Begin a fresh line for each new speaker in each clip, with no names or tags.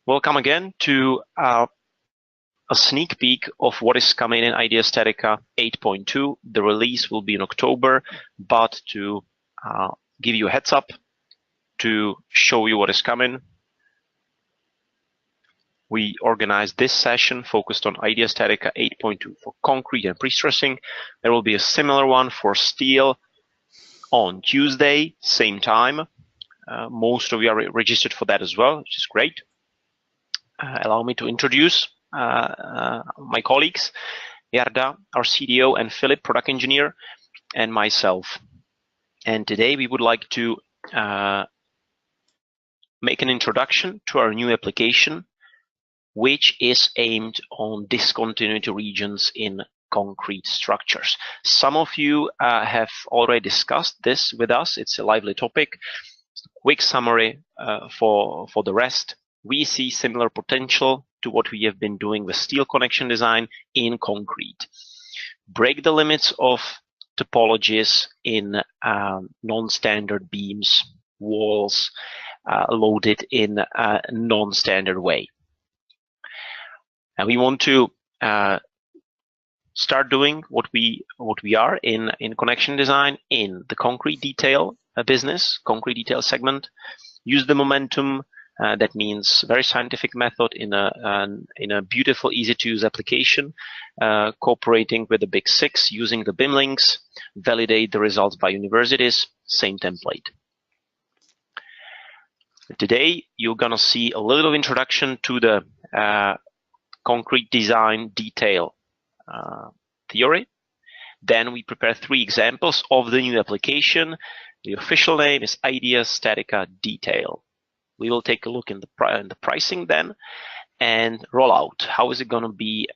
Welcome again to a sneak peek of what is coming in IDEA StatiCa 8.2. The release will be in October, but to give you a heads up, to show you what is coming, we organized this session focused on IDEA StatiCa 8.2 for concrete and pre-stressing. There will be a similar one for steel on Tuesday, same time. Most of you are registered for that as well, which is great. Allow me to introduce my colleagues, Jarda, our CDO, and Philip, product engineer, and myself. And today we would like to make an introduction to our new application, which is aimed on discontinuity regions in concrete structures. Some of you have already discussed this with us. It's a lively topic. Quick summary for the rest. We see similar potential to what we have been doing with steel connection design in concrete. Break the limits of topologies in non-standard beams, walls, loaded in a non-standard way. And we want to start doing what we are in connection design in the concrete detail business, concrete detail segment. Use the momentum. That means very scientific method in a beautiful, easy-to-use application, cooperating with the big six, using the BIM links, validate the results by universities, same template. Today, you're going to see a little introduction to the concrete design detail theory. Then we prepare 3 examples of the new application. The official name is IDEA StatiCa Detail. We will take a look in the pricing then, and roll out. How is it going to be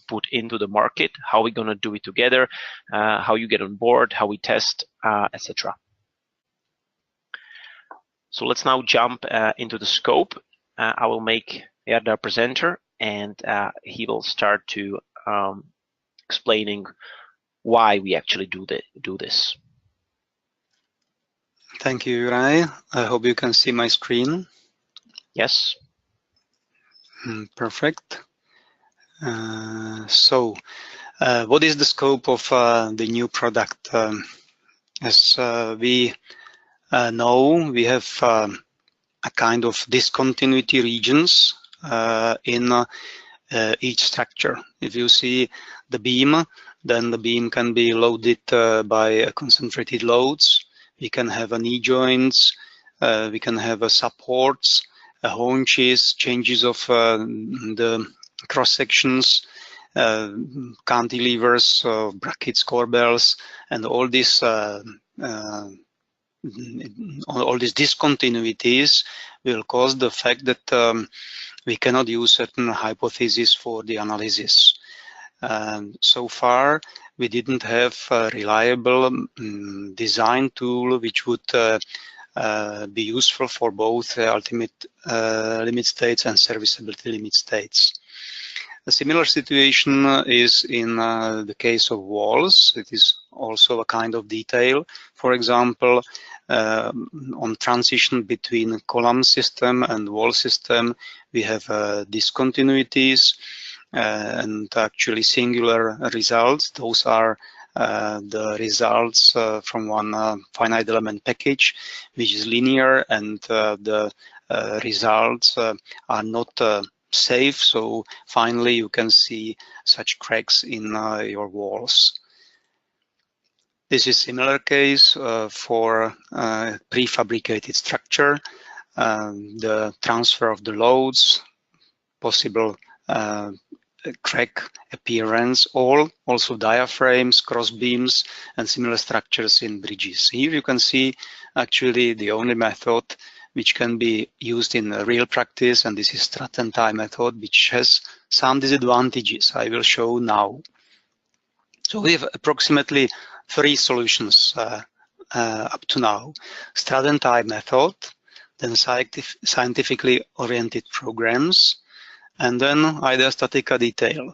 put into the market? How are we going to do it together? How you get on board? How we test, etc. So let's now jump into the scope. I will make Jarda presenter, and he will start to explaining why we actually do this.
Thank you, Juraj. I hope you can see my screen.
Yes.
Perfect. So, what is the scope of the new product? As we know, we have a kind of discontinuity regions in each structure. If you see the beam, then the beam can be loaded by concentrated loads. We can have knee joints, we can have supports, haunches, changes of the cross sections, cantilevers, brackets, corbels, and all these discontinuities will cause the fact that we cannot use certain hypotheses for the analysis. So far, we didn't have a reliable design tool which would be useful for both ultimate limit states and serviceability limit states. A similar situation is in the case of walls. It is also a kind of detail. For example, on transition between column system and wall system, we have discontinuities and actually singular results. Those are the results from one finite element package, which is linear, and the results are not safe. So finally, you can see such cracks in your walls. This is similar case for prefabricated structure, the transfer of the loads, possible crack appearance, also diaphragms, cross beams, and similar structures in bridges. Here you can see actually the only method which can be used in real practice, and this is strut and tie method, which has some disadvantages I will show now. So we have approximately 3 solutions up to now: strut and tie method, then scientifically oriented programs, and then IDEA StatiCa Detail.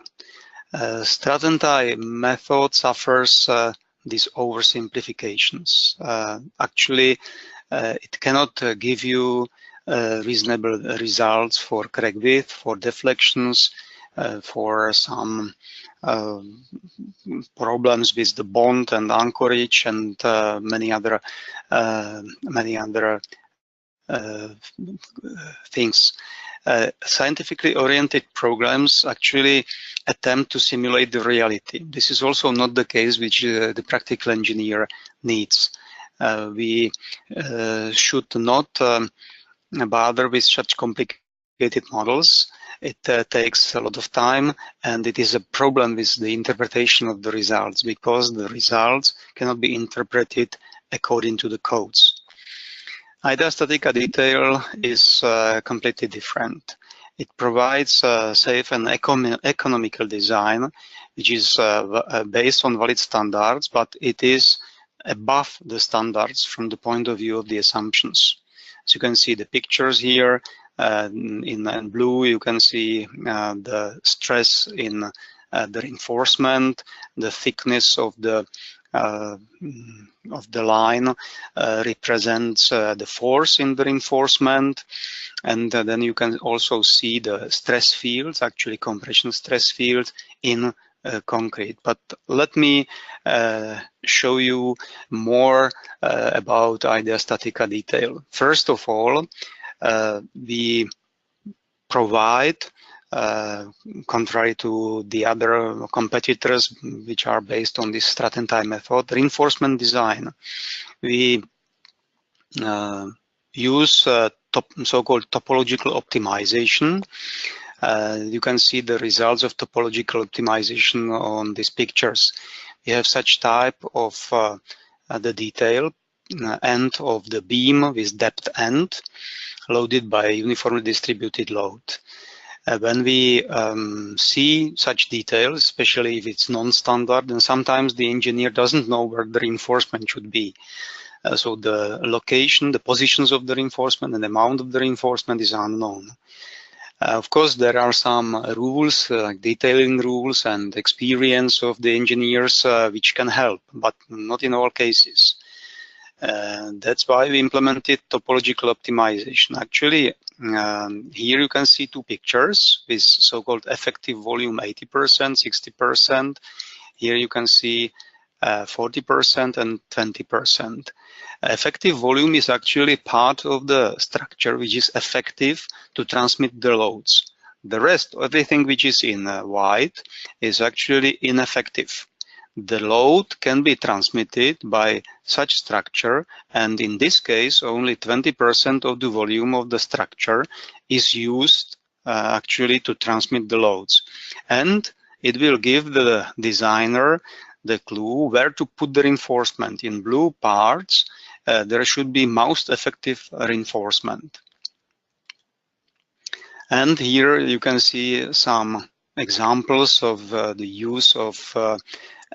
Strut and tie method suffers these oversimplifications. Actually, it cannot give you reasonable results for crack width, for deflections, for some problems with the bond and anchorage, and many other things. Scientifically oriented programs actually attempt to simulate the reality. This is also not the case which the practical engineer needs. We should not bother with such complicated models. It takes a lot of time, and it is a problem with the interpretation of the results, because the results cannot be interpreted according to the codes. IDEA StatiCa Detail is completely different. It provides safe and economical design, which is based on valid standards, but it is above the standards from the point of view of the assumptions. As you can see the pictures here, in blue you can see the stress in the reinforcement, the thickness of the line represents the force in the reinforcement, and then you can also see the stress fields, actually compression stress fields in concrete. But let me show you more about IDEA StatiCa Detail. First of all, we provide, contrary to the other competitors which are based on this strat-and-tie method, reinforcement design. We use so-called topological optimization. You can see the results of topological optimization on these pictures. We have such type of the detail end of the beam with depth end loaded by uniformly distributed load. When we see such details, especially if it's non-standard, and sometimes the engineer doesn't know where the reinforcement should be. So the location, the positions of the reinforcement and the amount of the reinforcement is unknown. Of course, there are some rules, like detailing rules and experience of the engineers, which can help, but not in all cases. That's why we implemented topological optimization. Actually, here you can see two pictures with so-called effective volume 80%, 60%. Here you can see 40% and 20%. Effective volume is actually part of the structure which is effective to transmit the loads. The rest, everything which is in white, is actually ineffective. The load can be transmitted by such structure, and in this case only 20% of the volume of the structure is used actually to transmit the loads, and it will give the designer the clue where to put the reinforcement. In blue parts there should be most effective reinforcement, and here you can see some examples of the use of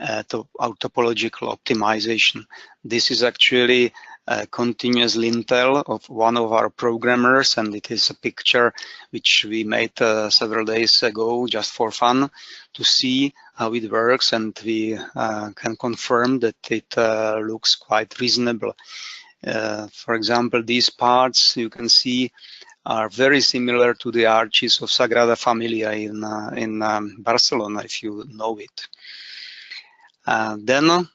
topological optimization. This is actually a continuous lintel of one of our programmers, and it is a picture which we made several days ago just for fun to see how it works, and we can confirm that it looks quite reasonable. For example, these parts you can see are very similar to the arches of Sagrada Familia in Barcelona, if you know it. Then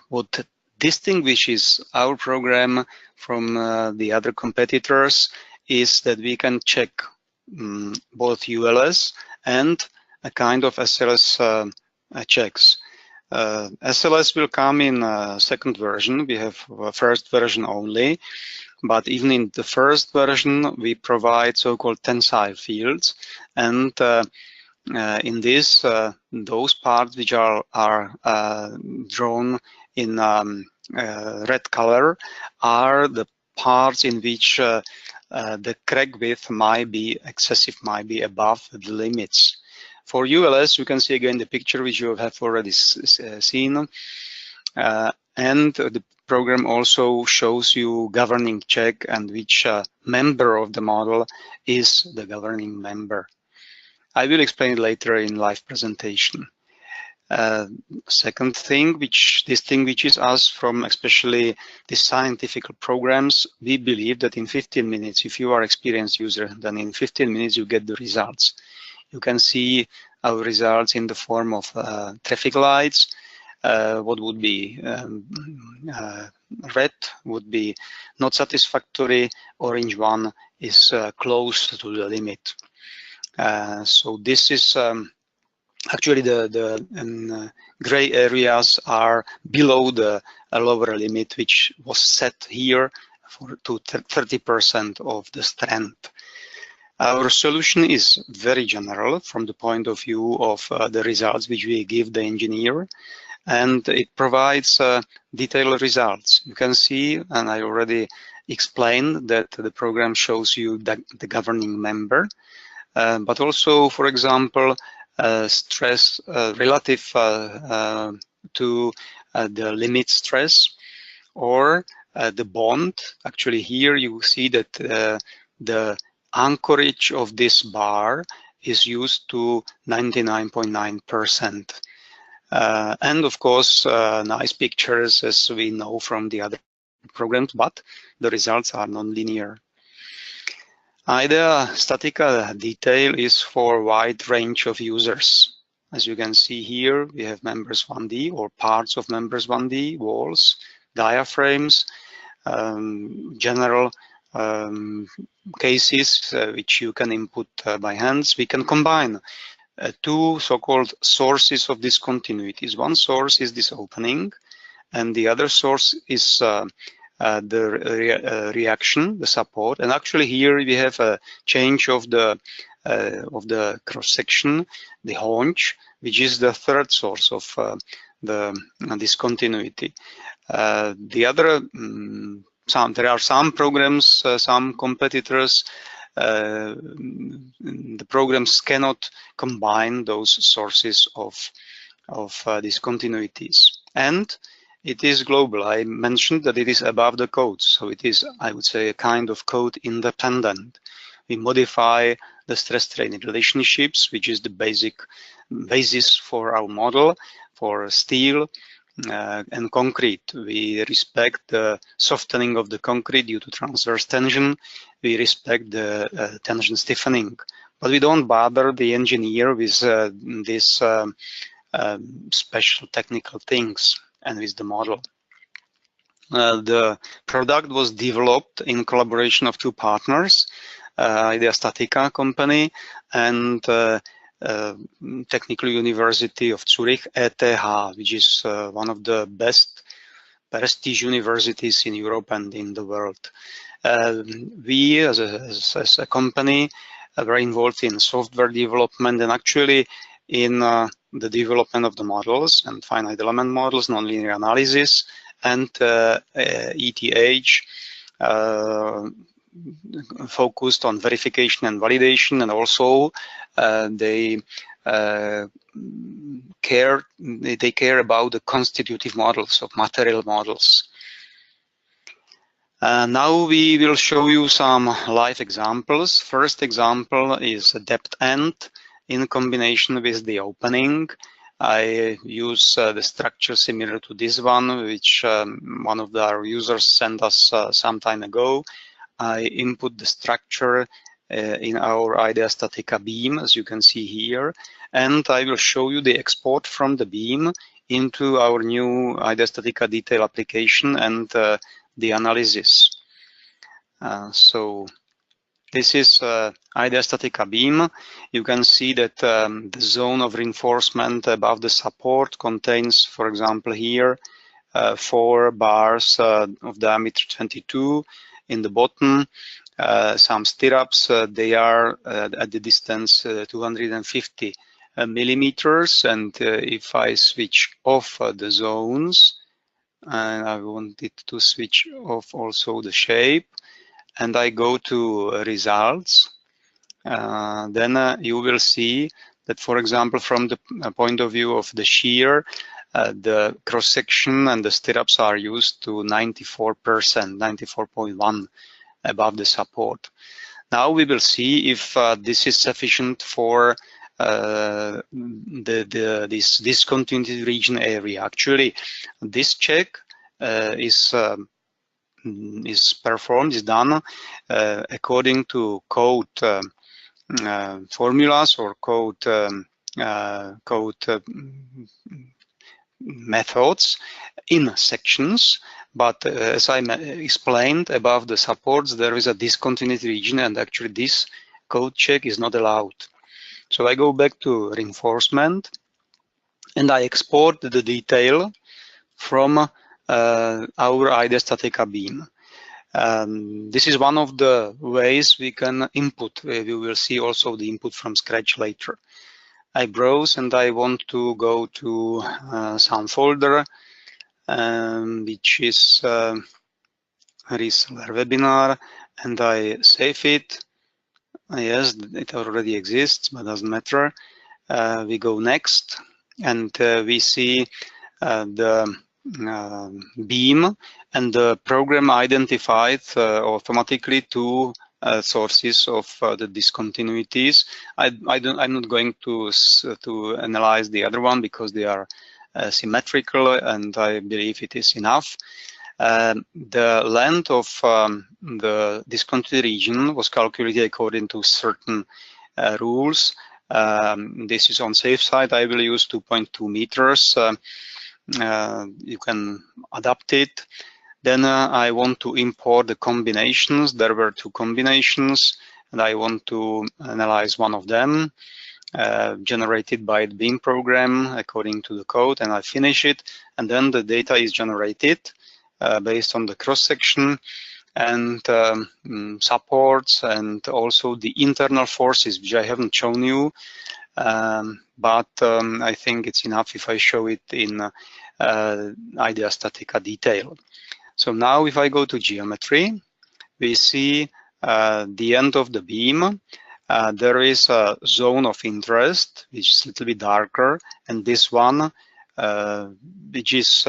what distinguishes our program from the other competitors is that we can check both ULS and a kind of SLS checks. SLS will come in second version. We have a first version only, but even in the first version we provide so-called tensile fields, and in this, those parts which are drawn in red color are the parts in which the crack width might be excessive, might be above the limits. For ULS, you can see again the picture which you have already seen, and the program also shows you governing check and which member of the model is the governing member. I will explain it later in live presentation. Second thing which distinguishes us from especially the scientific programs, we believe that in 15 minutes, if you are experienced user, then in 15 minutes you get the results. You can see our results in the form of traffic lights. What would be red would be not satisfactory, orange one is close to the limit. So this is actually the gray areas are below the lower limit, which was set here to 30% of the strength. Our solution is very general from the point of view of the results which we give the engineer, and it provides detailed results. You can see, and I already explained that the program shows you the governing member, but also, for example, stress relative to the limit stress, or the bond. Actually here you see that the anchorage of this bar is used to 99.9%. And of course, nice pictures as we know from the other programs, but the results are non-linear. IDEA StatiCa Detail is for a wide range of users. As you can see here, we have members 1D or parts of members 1D, walls, diaphragms, general cases which you can input by hands. We can combine two so-called sources of discontinuities. One source is this opening, and the other source is the reaction, the support. And actually here we have a change of the cross-section, the haunch, which is the third source of the discontinuity. The other, there are some programs, some competitors, the programs cannot combine those sources of discontinuities. And it is global. I mentioned that it is above the code, so it is, I would say, a kind of code independent. We modify the stress-strain relationships, which is the basis for our model for steel and concrete. We respect the softening of the concrete due to transverse tension. We respect the tension stiffening, but we don't bother the engineer with these special technical things and with the model. The product was developed in collaboration of two partners, IDEA StatiCa company and Technical University of Zurich, ETH, which is one of the best prestige universities in Europe and in the world. We, as a company, were involved in software development and actually in the development of the models and finite element models, nonlinear analysis, and ETH focused on verification and validation, and also they care about the constitutive models of material models. Now we will show you some live examples. First example is a depth end in combination with the opening. I use the structure similar to this one, which one of our users sent us some time ago. I input the structure in our IDEA StatiCa beam, as you can see here, and I will show you the export from the beam into our new IDEA StatiCa Detail application and the analysis. So this is IDEA StatiCa beam. You can see that the zone of reinforcement above the support contains, for example, here 4 bars of diameter 22. In the bottom, some stirrups, they are at the distance 250 millimeters. And if I switch off the zones, and I wanted to switch off also the shape, and I go to results, then you will see that, for example, from the point of view of the shear, the cross-section and the stirrups are used to 94%, 94.1 above the support. Now we will see if this is sufficient for this discontinuity region area. Actually, this check is done according to code formulas or code methods in sections. But as I explained above the supports, there is a discontinuity region, and actually this code check is not allowed. So I go back to reinforcement and I export the detail from our IDEA StatiCa beam. This is one of the ways we can input. We will see also the input from scratch later. I browse and I want to go to some folder, which is reseller webinar, and I save it. Yes, it already exists, but doesn't matter. We go next, and we see the beam, and the program identified automatically two sources of the discontinuities. I'm not going to analyze the other one because they are symmetrical, and I believe it is enough. The length of the discontinuity region was calculated according to certain rules. This is on safe side. I will use 2.2 meters. You can adapt it. Then I want to import the combinations. There were two combinations, and I want to analyze one of them, generated by the beam program according to the code, and I finish it. And then the data is generated based on the cross-section and supports, and also the internal forces, which I haven't shown you, but I think it's enough if I show it in IDEA StatiCa Detail. So now if I go to geometry, we see the end of the beam. There is a zone of interest, which is a little bit darker, and this one, which is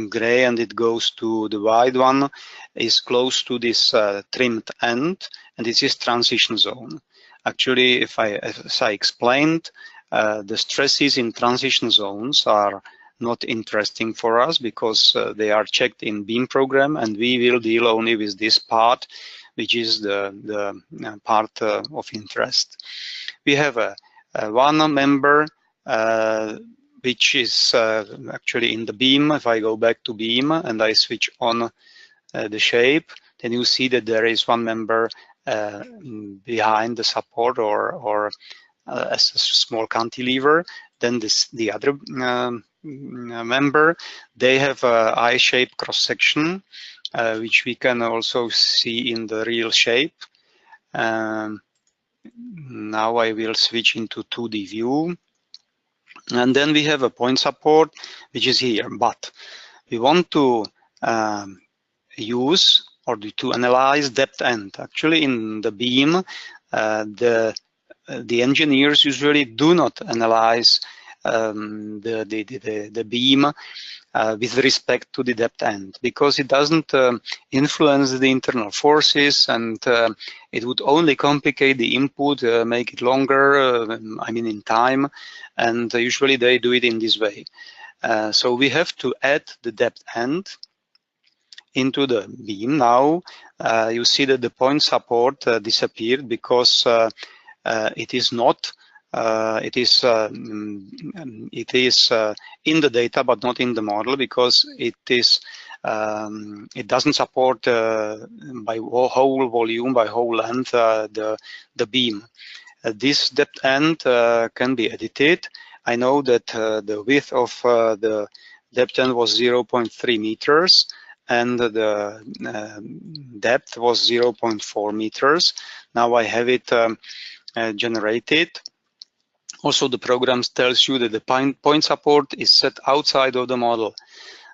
gray, and it goes to the white one, is close to this trimmed end, and this is transition zone. Actually, as I explained, the stresses in transition zones are not interesting for us because they are checked in beam program, and we will deal only with this part, which is the part of interest. We have one member which is actually in the beam. If I go back to beam and I switch on the shape, then you see that there is one member behind the support or as a small cantilever. Then the other member, they have a I-shaped cross-section, which we can also see in the real shape. Now I will switch into 2D view. And then we have a point support, which is here, but we want to use or to analyze depth end. Actually, in the beam, the engineers usually do not analyze the beam with respect to the depth end, because it doesn't influence the internal forces, and it would only complicate the input, make it longer, I mean in time, and usually they do it in this way. So we have to add the depth end into the beam. Now you see that the point support disappeared because it is not it is in the data but not in the model, because it is it doesn't support by whole volume, by whole length, the beam. This depth end can be edited. I know that the width of the depth end was 0.3 meters and the depth was 0.4 meters. Now I have it generated. Also, the program tells you that the point support is set outside of the model.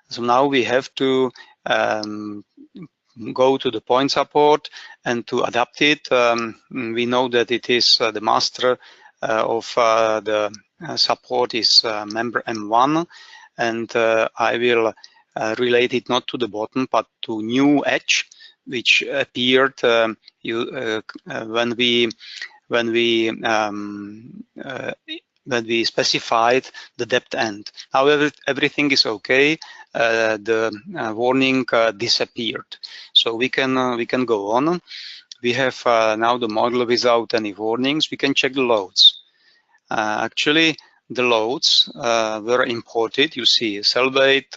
So now we have to go to the point support and to adapt it. We know that it is the master of the support is member M1, and I will relate it not to the bottom but to new edge, which appeared when when we specified the depth end. However, everything is okay. The warning disappeared, so we can go on. We have now the model without any warnings. We can check the loads. Actually, the loads were imported. You see cell weight,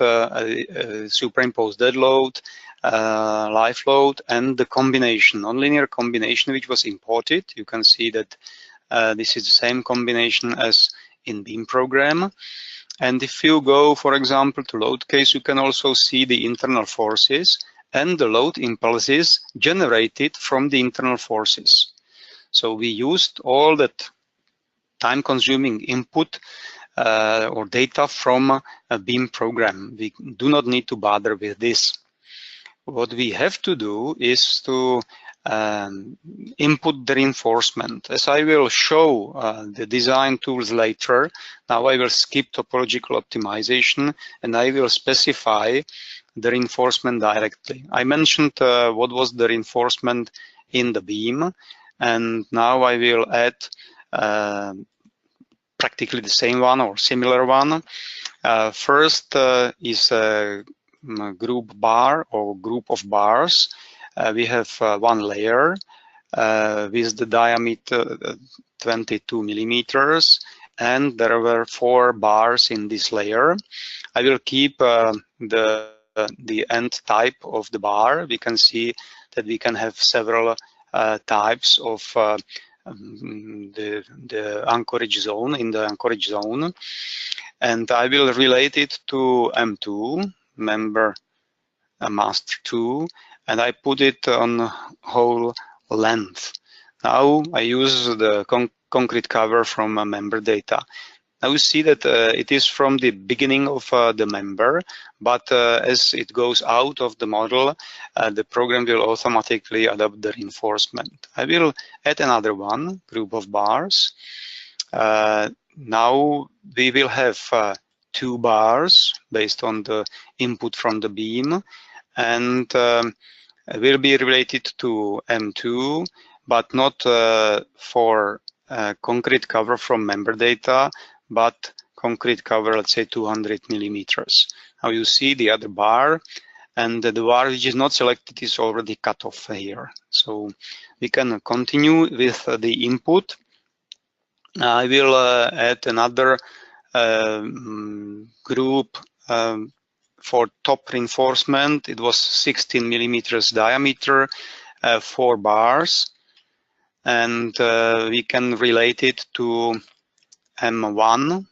superimposed dead load, live load, and the combination, nonlinear combination, which was imported. You can see that this is the same combination as in Beam program. And if you go, for example, to load case, you can also see the internal forces and the load impulses generated from the internal forces. So we used all that time-consuming input or data from a Beam program. We do not need to bother with this. What we have to do is to input the reinforcement. As I will show the design tools later, now I will skip topological optimization and I will specify the reinforcement directly. I mentioned what was the reinforcement in the Beam, and now I will add practically the same one or similar one. First is a group bar or group of bars. We have one layer with the diameter 22 millimeters, and there were 4 bars in this layer. I will keep the end type of the bar. We can see that we can have several types of the anchorage zone, in the anchorage zone, and I will relate it to M2, member master 2, and I put it on whole length. Now I use the concrete cover from member data. Now you see that it is from the beginning of the member, but as it goes out of the model, the program will automatically adopt the reinforcement. I will add another one, group of bars. Now we will have 2 bars based on the input from the beam, and will be related to M2, but not for concrete cover from member data, but concrete cover, let's say 200 millimeters. Now you see the other bar, and the bar which is not selected is already cut off here. So we can continue with the input. I will add another group for top reinforcement. It was 16 millimeters diameter, 4 bars, and we can relate it to M1,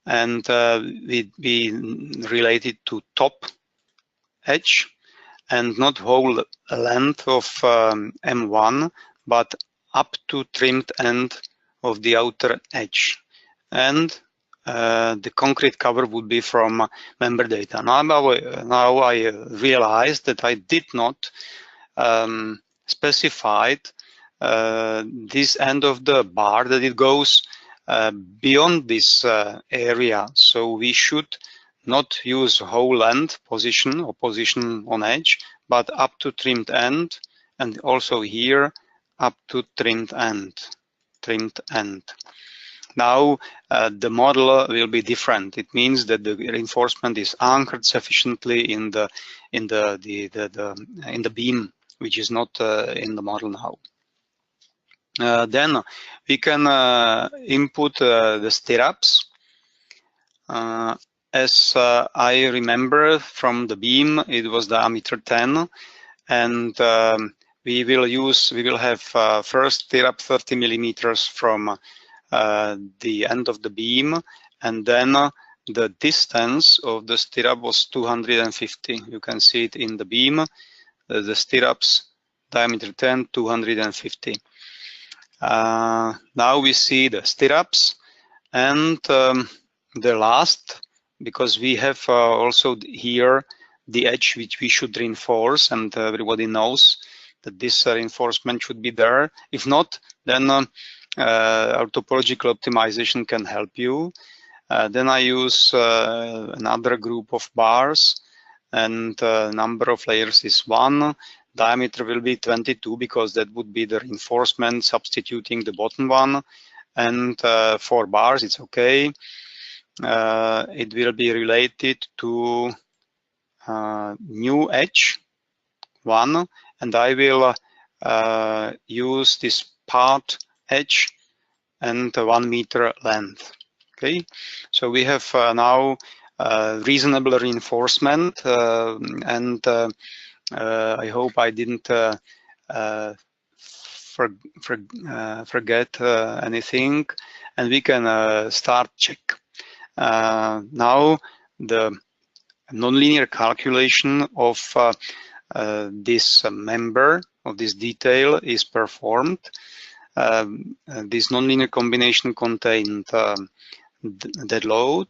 and we relate it to top edge, and not whole length of M1, but up to trimmed end of the outer edge, and the concrete cover would be from member data. Now I realized that I did not specify this end of the bar, that it goes beyond this area. So we should not use whole length position or position on edge, but up to trimmed end, and also here up to trimmed end. Now the model will be different. It means that the reinforcement is anchored sufficiently in the beam, which is not in the model now. Then we can input the stirrups. As I remember from the beam, it was diameter 10, and we will have first stirrup 30 millimeters from the end of the beam, and then the distance of the stirrup was 250. You can see it in the beam, the stirrups diameter 10, 250. Now we see the stirrups, and the last, because we have also here the edge which we should reinforce, and everybody knows that this reinforcement should be there. If not, then our topological optimization can help you. Then I use another group of bars, and number of layers is 1. diameter will be 22 because that would be the reinforcement substituting the bottom one. And 4 bars, it's okay. It will be related to new edge 1, and I will use this part edge and 1 meter length. Okay, so we have now reasonable reinforcement, and I hope I didn't forget anything, and we can start check. Now the nonlinear calculation of this member of this detail is performed. This nonlinear combination contained dead load,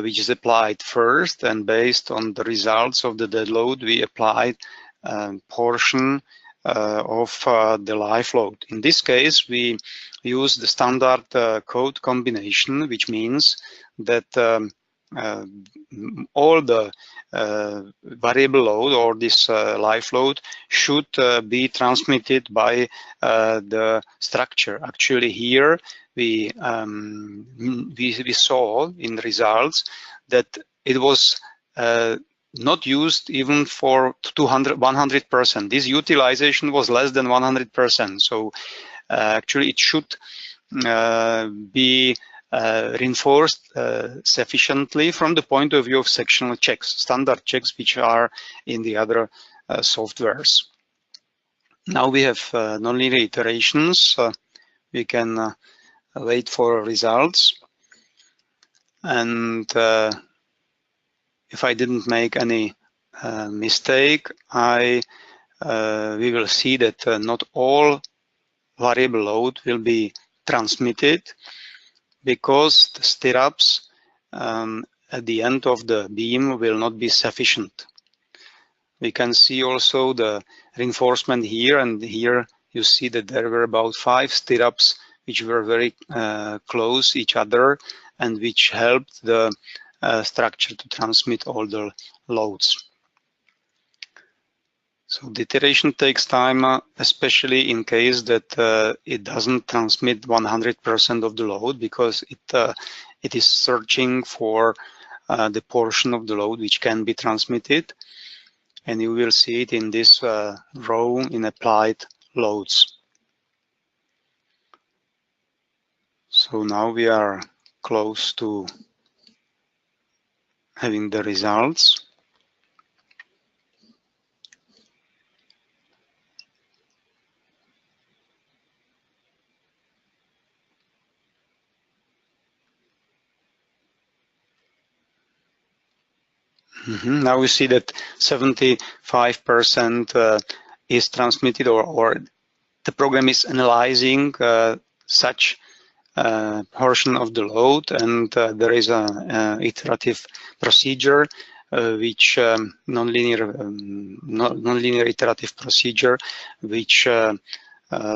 which is applied first, and based on the results of the dead load, we applied a portion of the live load. In this case, we use the standard code combination, which means that all the variable load or this live load should be transmitted by the structure. Actually, here we saw in the results that it was not used even for 100%. This utilization was less than 100%. So actually, it should be reinforced sufficiently from the point of view of sectional checks, standard checks, which are in the other softwares. Now we have nonlinear iterations. We can wait for results. And if I didn't make any mistake, we will see that not all variable load will be transmitted, because the stirrups at the end of the beam will not be sufficient. We can see also the reinforcement here, and here you see that there were about 5 stirrups which were very close each other and which helped the structure to transmit all the loads. So the iteration takes time, especially in case that it doesn't transmit 100% of the load, because it is searching for the portion of the load which can be transmitted. And you will see it in this row in applied loads. So now we are close to having the results. Now we see that 75% is transmitted, or the program is analyzing such portion of the load, and there is an iterative procedure, which nonlinear iterative procedure, which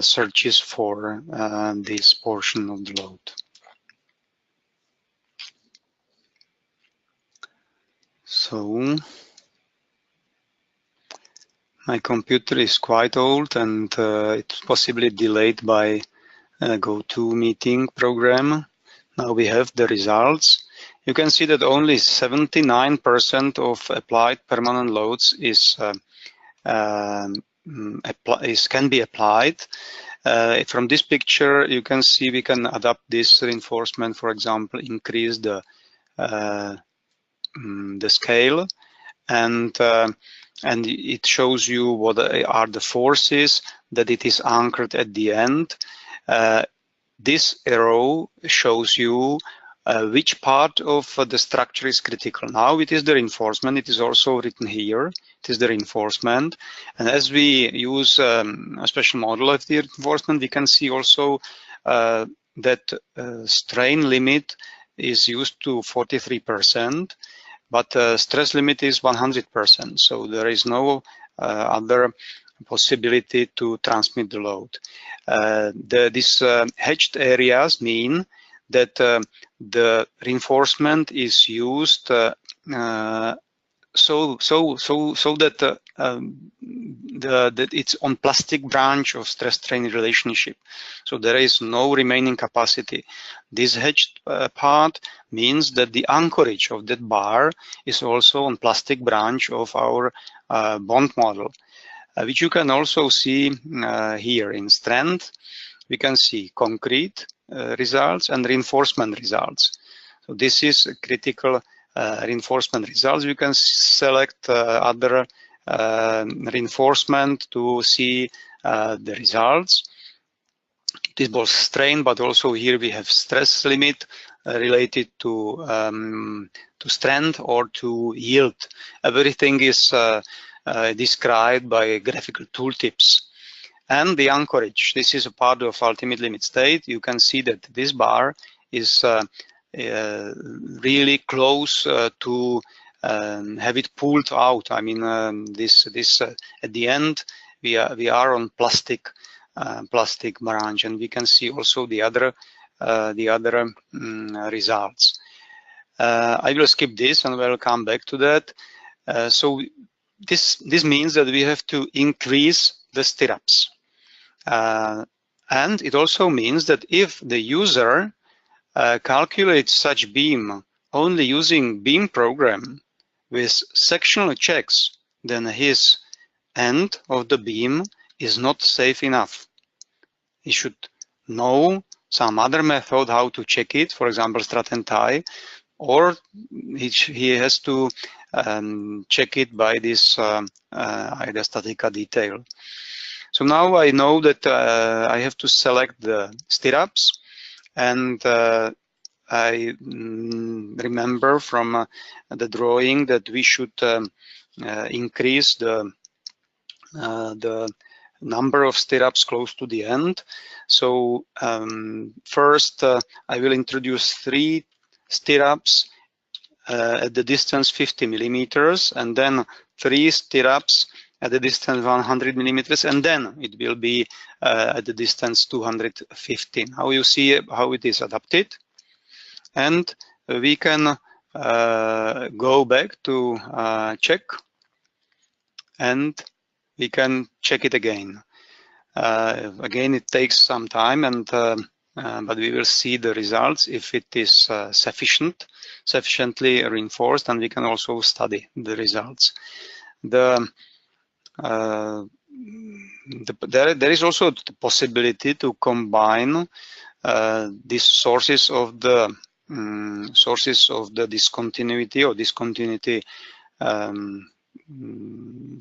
searches for this portion of the load. So my computer is quite old, and it's possibly delayed by a GoToMeeting program. Now we have the results. You can see that only 79% of applied permanent loads can be applied. From this picture, you can see we can adapt this reinforcement, for example, increase the scale, and it shows you what are the forces that it is anchored at the end. This arrow shows you which part of the structure is critical. Now it is the reinforcement. It is also written here. It is the reinforcement. And as we use a special model of the reinforcement, we can see also that strain limit is used to 43%, but stress limit is 100%. So there is no other possibility to transmit the load. These hatched areas mean that the reinforcement is used that that it's on plastic branch of stress-strain relationship. So there is no remaining capacity. This hedged part means that the anchorage of that bar is also on plastic branch of our bond model, which you can also see here in strength. We can see concrete results and reinforcement results. So this is critical reinforcement results. You can select other reinforcement to see the results. It is both strain, but also here we have stress limit related to strength or to yield. Everything is described by graphical tooltips. And the anchorage, this is a part of ultimate limit state. You can see that this bar is really close to have it pulled out. I mean, this at the end we are on plastic branch, and we can see also the other results. I will skip this and we'll come back to that. So this means that we have to increase the stirrups. And it also means that if the user calculates such beam only using beam program with sectional checks, then his end of the beam is not safe enough. He should know some other method how to check it, for example, strut and tie, or he has to check it by this IDEA StatiCa Detail. So now I know that I have to select the stirrups, and I remember from the drawing that we should increase the number of stirrups close to the end. So first I will introduce 3 stirrups at the distance 50 millimeters, and then 3 stirrups at the distance 100 millimeters, and then it will be at the distance 250. Now you see how it is adapted, and we can go back to check, and we can check it again. Again, it takes some time, and but we will see the results if it is sufficiently reinforced, and we can also study the results. There is also the possibility to combine these sources of the discontinuity or discontinuity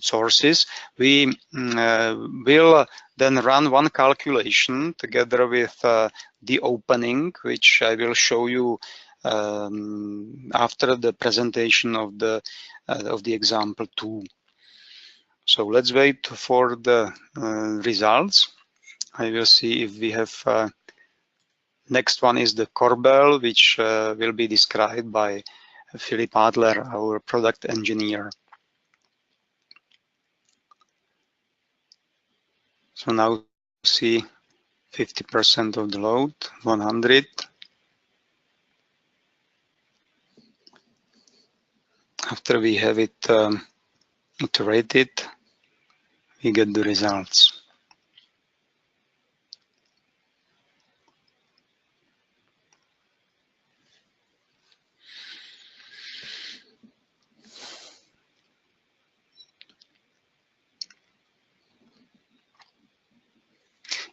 sources. We will then run one calculation together with the opening, which I will show you after the presentation of the example 2. So let's wait for the results. I will see if we have next one is the corbel, which will be described by Philip Adler, our product engineer. So now see 50% of the load, 100. After we have it iterated, we get the results.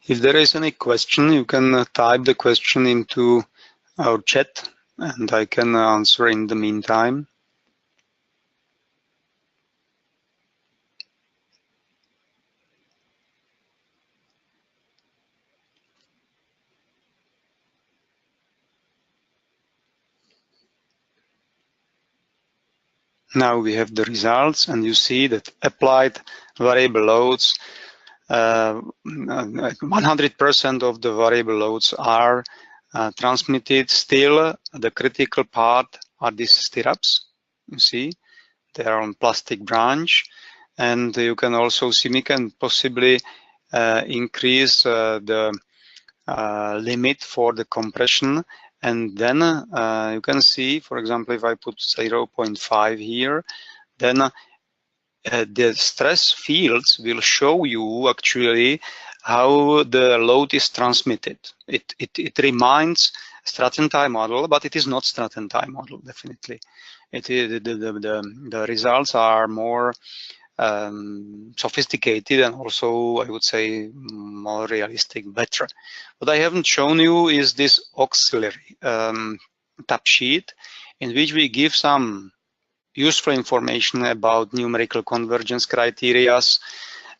If there is any question, you can type the question into our chat, and I can answer in the meantime. Now we have the results, and you see that applied variable loads, 100% of the variable loads are transmitted. Still, the critical part are these stirrups. You see, they are on plastic branch, and you can also see we can possibly increase the limit for the compression. And then you can see, for example, if I put 0.5 here, then the stress fields will show you actually how the load is transmitted. It reminds Stratton-Tie model, but it is not Stratton-Tie model, definitely. The results are more sophisticated and also, I would say, more realistic, better. What I haven't shown you is this auxiliary tab sheet, in which we give some useful information about numerical convergence criteria,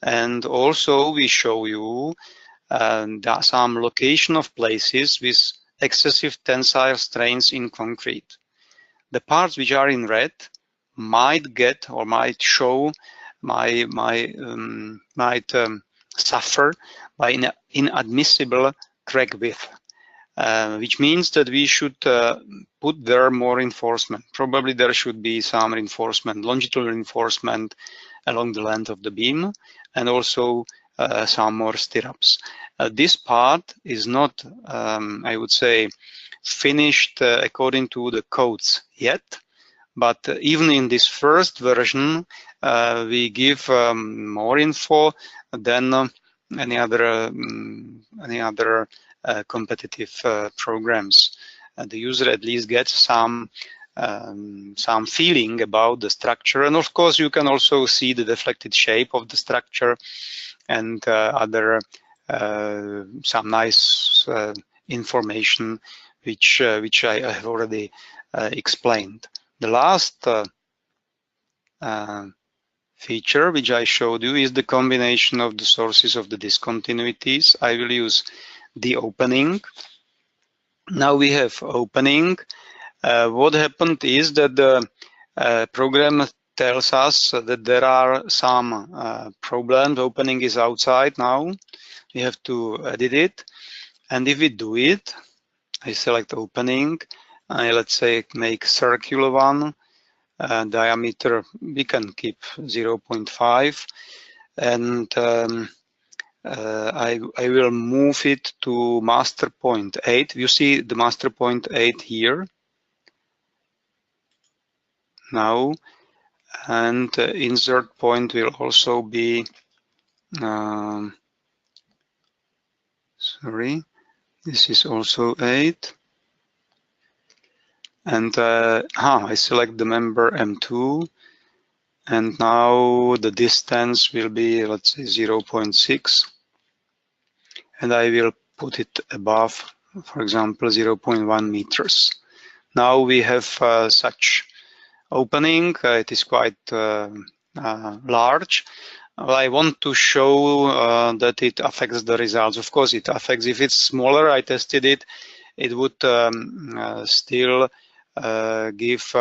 and also we show you some location of places with excessive tensile strains in concrete. The parts which are in red might get or might show might suffer by inadmissible crack width. Which means that we should put there more reinforcement. Probably there should be some reinforcement, longitudinal reinforcement along the length of the beam, and also some more stirrups. This part is not, I would say, finished according to the codes yet, but even in this first version, we give more info than any other competitive programs. The user at least gets some feeling about the structure, and of course you can also see the deflected shape of the structure and other some nice information which I have already explained. The last feature which I showed you is the combination of the sources of the discontinuities. I will use the opening. Now we have opening. What happened is that the program tells us that there are some problems. Opening is outside now. We have to edit it. And if we do it, I select opening. Let's say make circular one. Diameter, we can keep 0.5. And I will move it to master point 8. You see the master point 8 here now, and insert point will also be sorry, this is also 8, and I select the member M2, and now the distance will be, let's say, 0.6. And I will put it above, for example, 0.1 meters. Now we have such opening. It is quite large. I want to show that it affects the results. Of course, it affects. If it's smaller, I tested it, it would still give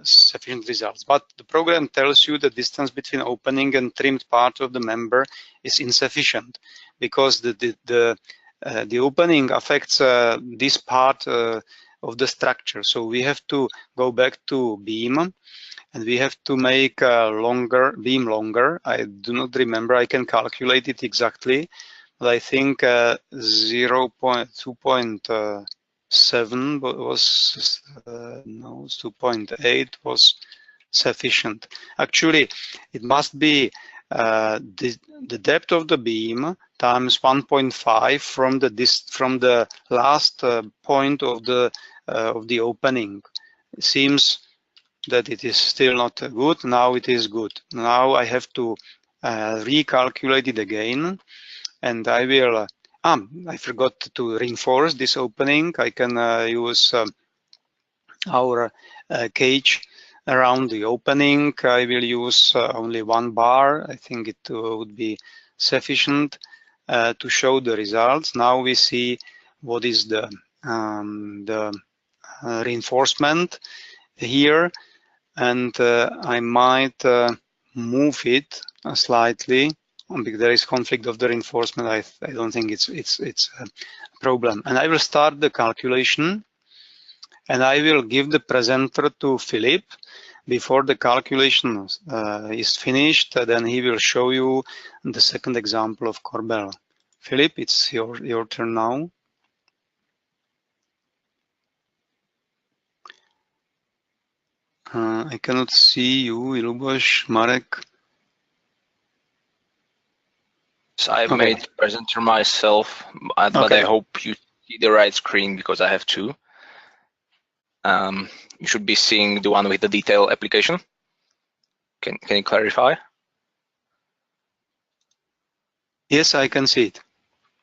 sufficient results. But the program tells you the distance between opening and trimmed part of the member is insufficient, because the opening affects this part of the structure. So we have to go back to beam, and we have to make a beam longer. I do not remember. I can calculate it exactly, but I think 2.7 was no, 2.8 was sufficient. Actually, it must be the depth of the beam times 1.5 from the last point of the opening. It seems that it is still not good. Now it is good. Now I have to recalculate it again, and I will. I forgot to reinforce this opening. I can use our cage around the opening. I will use only one bar. I think it would be sufficient to show the results. Now we see what is the reinforcement here, and I might move it slightly. Because there is conflict of the reinforcement, I don't think it's a problem. And I will start the calculation, and I will give the presenter to Philip before the calculation is finished. Then he will show you the second example of Corbel. Philip, it's your turn now. I cannot see you, Luboš, Marek.
So I
Okay.
made presenter myself, but
Okay.
I hope you see the right screen because I have two. You should be seeing the one with the detail application. Can you clarify?
Yes, I can see it.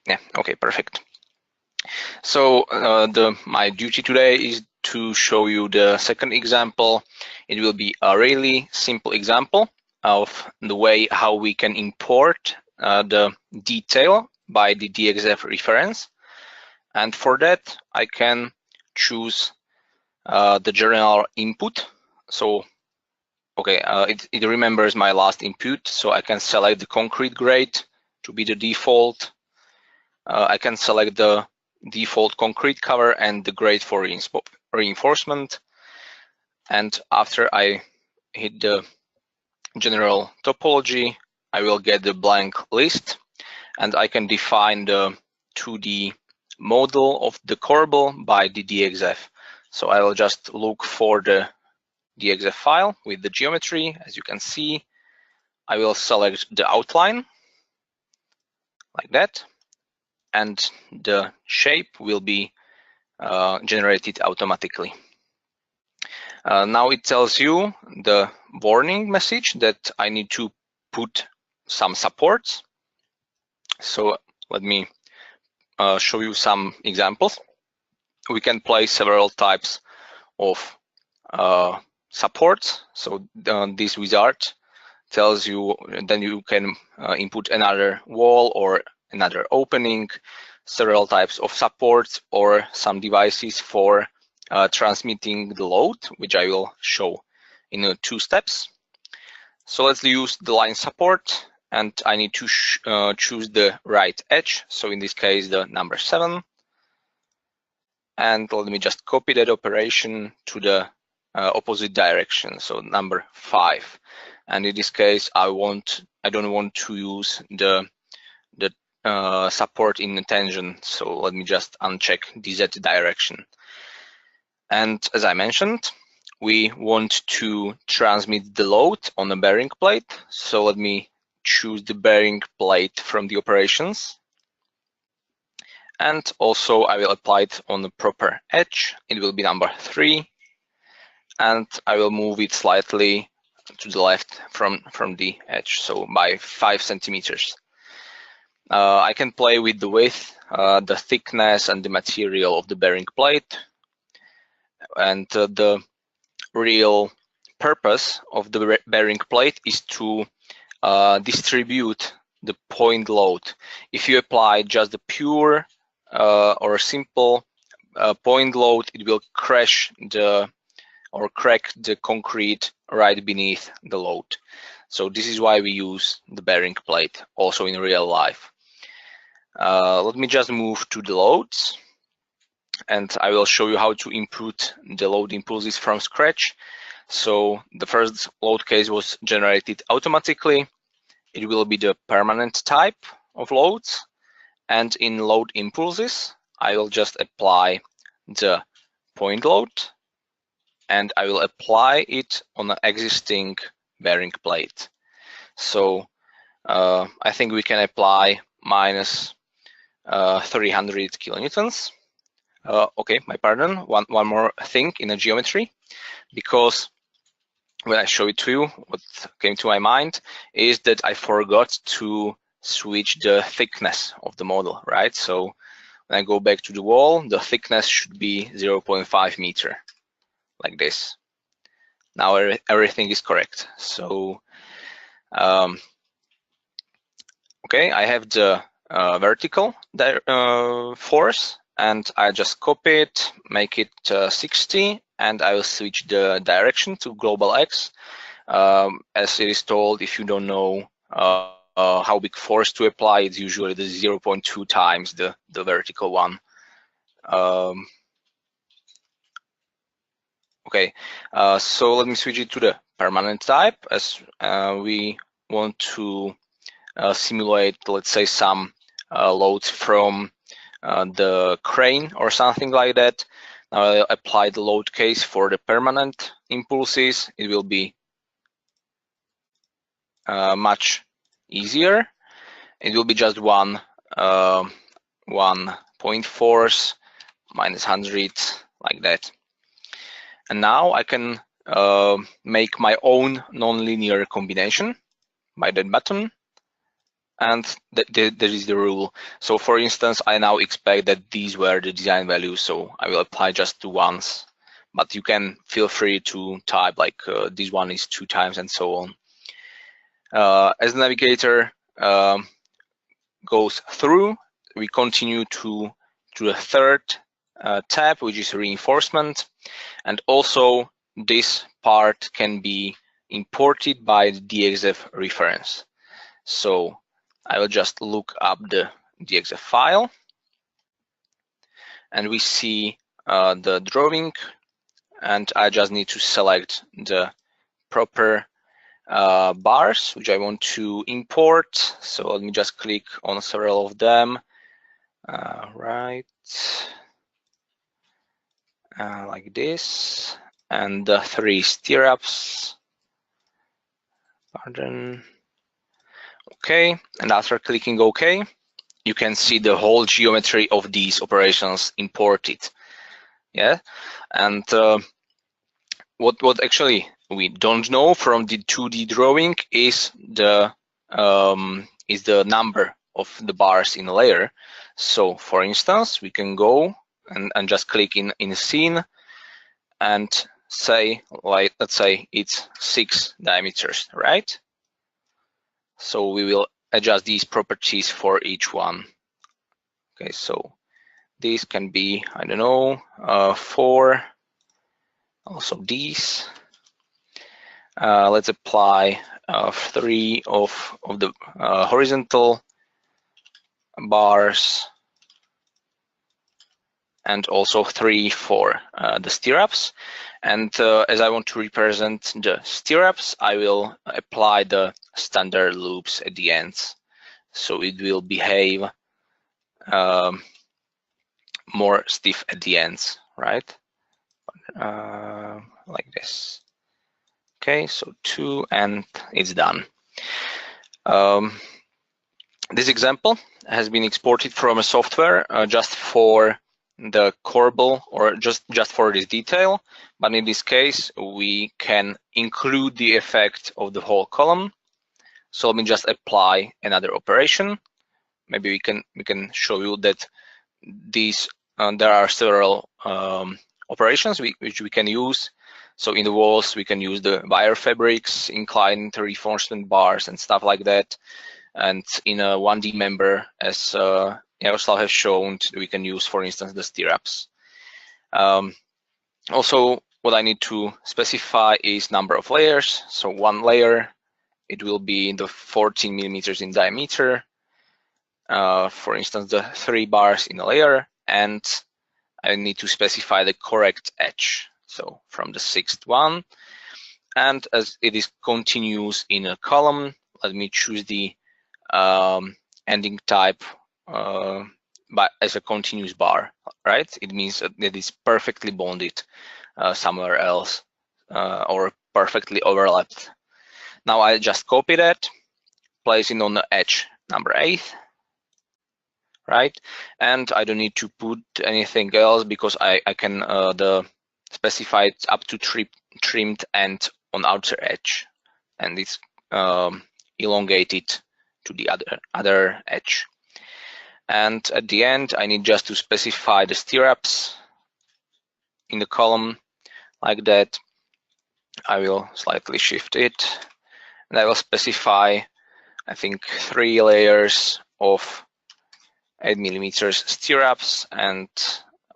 Yeah, okay, perfect. So my duty today is to show you the second example. It will be a really simple example of the way how we can import the detail by the DXF reference. And for that, I can choose the general input. So, okay, it remembers my last input, so I can select the concrete grade to be the default. I can select the default concrete cover and the grade for reinforcement. And after I hit the general topology, I will get the blank list, and I can define the 2D model of the corbel by the DXF. So I will just look for the DXF file with the geometry. As you can see, I will select the outline like that, and the shape will be generated automatically. Now it tells you the warning message that I need to put some supports. So let me show you some examples. We can place several types of supports. So this wizard tells you, then you can input another wall or another opening, several types of supports, or some devices for transmitting the load, which I will show in 2 steps. So let's use the line support, and I need to choose the right edge. So in this case, the number 7. And let me just copy that operation to the opposite direction, so number 5. And in this case, I don't want to use the support in the tangent, so let me just uncheck the Z direction. And as I mentioned, we want to transmit the load on the bearing plate, so let me choose the bearing plate from the operations. And also I will apply it on the proper edge. It will be number 3. And I will move it slightly to the left from the edge, so by 5 centimeters. I can play with the width, the thickness, and the material of the bearing plate. And the real purpose of the bearing plate is to distribute the point load. If you apply just the pure or simple point load, it will crash or crack the concrete right beneath the load. So this is why we use the bearing plate also in real life. Let me just move to the loads, and I will show you how to input the load impulses from scratch. So the first load case was generated automatically. It will be the permanent type of loads, and in load impulses, I will just apply the point load, and I will apply it on an existing bearing plate. So I think we can apply minus 300 kilonewtons. Okay, my pardon. One more thing in the geometry, because when I show it to you, what came to my mind is that I forgot to switch the thickness of the model, right? So when I go back to the wall, the thickness should be 0.5 meter, like this. Now everything is correct. So okay, I have the vertical force, and I just copy it, make it 60, and I will switch the direction to global X. As it is told, if you don't know how big force to apply, it's usually the 0.2 times the vertical one. Okay, so let me switch it to the permanent type, as we want to simulate, let's say, some loads from the crane or something like that. Now I'll apply the load case for the permanent impulses. It will be much easier. It will be just one point force minus 100, like that. And now I can make my own nonlinear combination by that button. And there is the rule. So for instance, I now expect that these were the design values, so I will apply just to once. But you can feel free to type like this one is 2 times and so on. As the navigator goes through, we continue to the third tab, which is reinforcement. And also this part can be imported by the DXF reference. So I will just look up the DXF file, and we see the drawing, and I just need to select the proper bars which I want to import. So let me just click on several of them. Right, like this, and the 3 stirrups. Pardon. Okay, and after clicking OK, you can see the whole geometry of these operations imported. Yeah, and what actually we don't know from the 2D drawing is the number of the bars in a layer. So for instance, we can go and just click in scene and say, like, let's say it's 6 diameters, right? So we will adjust these properties for each one. Okay, so these can be, I don't know, 4. Also these. Let's apply 3 of the horizontal bars, and also 3 for the stirrups. And as I want to represent the stirrups, I will apply the standard loops at the ends. So it will behave more stiff at the ends, right? Like this. Okay, so 2, and it's done. This example has been exported from a software just for the corbel, or just for this detail, but in this case we can include the effect of the whole column. So let me just apply another operation. Maybe we can show you that these there are several operations which we can use. So in the walls we can use the wire fabrics, inclined reinforcement bars, and stuff like that. And in a 1D member, as Jaroslav has shown, we can use, for instance, the stirrups. Also, what I need to specify is number of layers. So 1 layer, it will be the 14 millimeters in diameter. For instance, the 3 bars in a layer, and I need to specify the correct edge. So from the 6th one, and as it is continuous in a column, let me choose the ending type as a continuous bar, right? It means that it is perfectly bonded somewhere else or perfectly overlapped. Now I just copy that, place it on the edge number 8, right? And I don't need to put anything else because I can specify it up to trimmed end on outer edge, and it's elongated to the other edge. And at the end, I need just to specify the stirrups in the column like that. I will slightly shift it, and I will specify, I think, 3 layers of 8 millimeters stirrups, and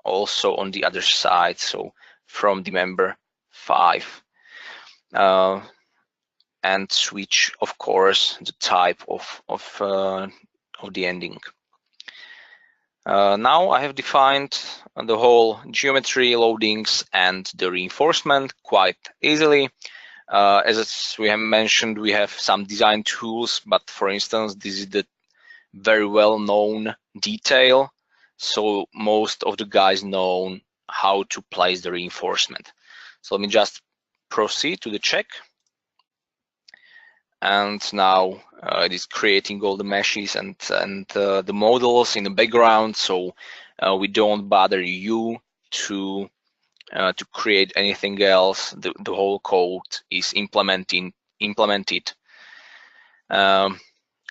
also on the other side, so from the member 5. And switch, of course, the type of the ending. Now I have defined the whole geometry, loadings, and the reinforcement quite easily. As we have mentioned, we have some design tools, but for instance, this is the very well-known detail. So most of the guys know how to place the reinforcement. So let me just proceed to the check. And now it is creating all the meshes and the models in the background, so we don't bother you to create anything else. The whole code is implemented.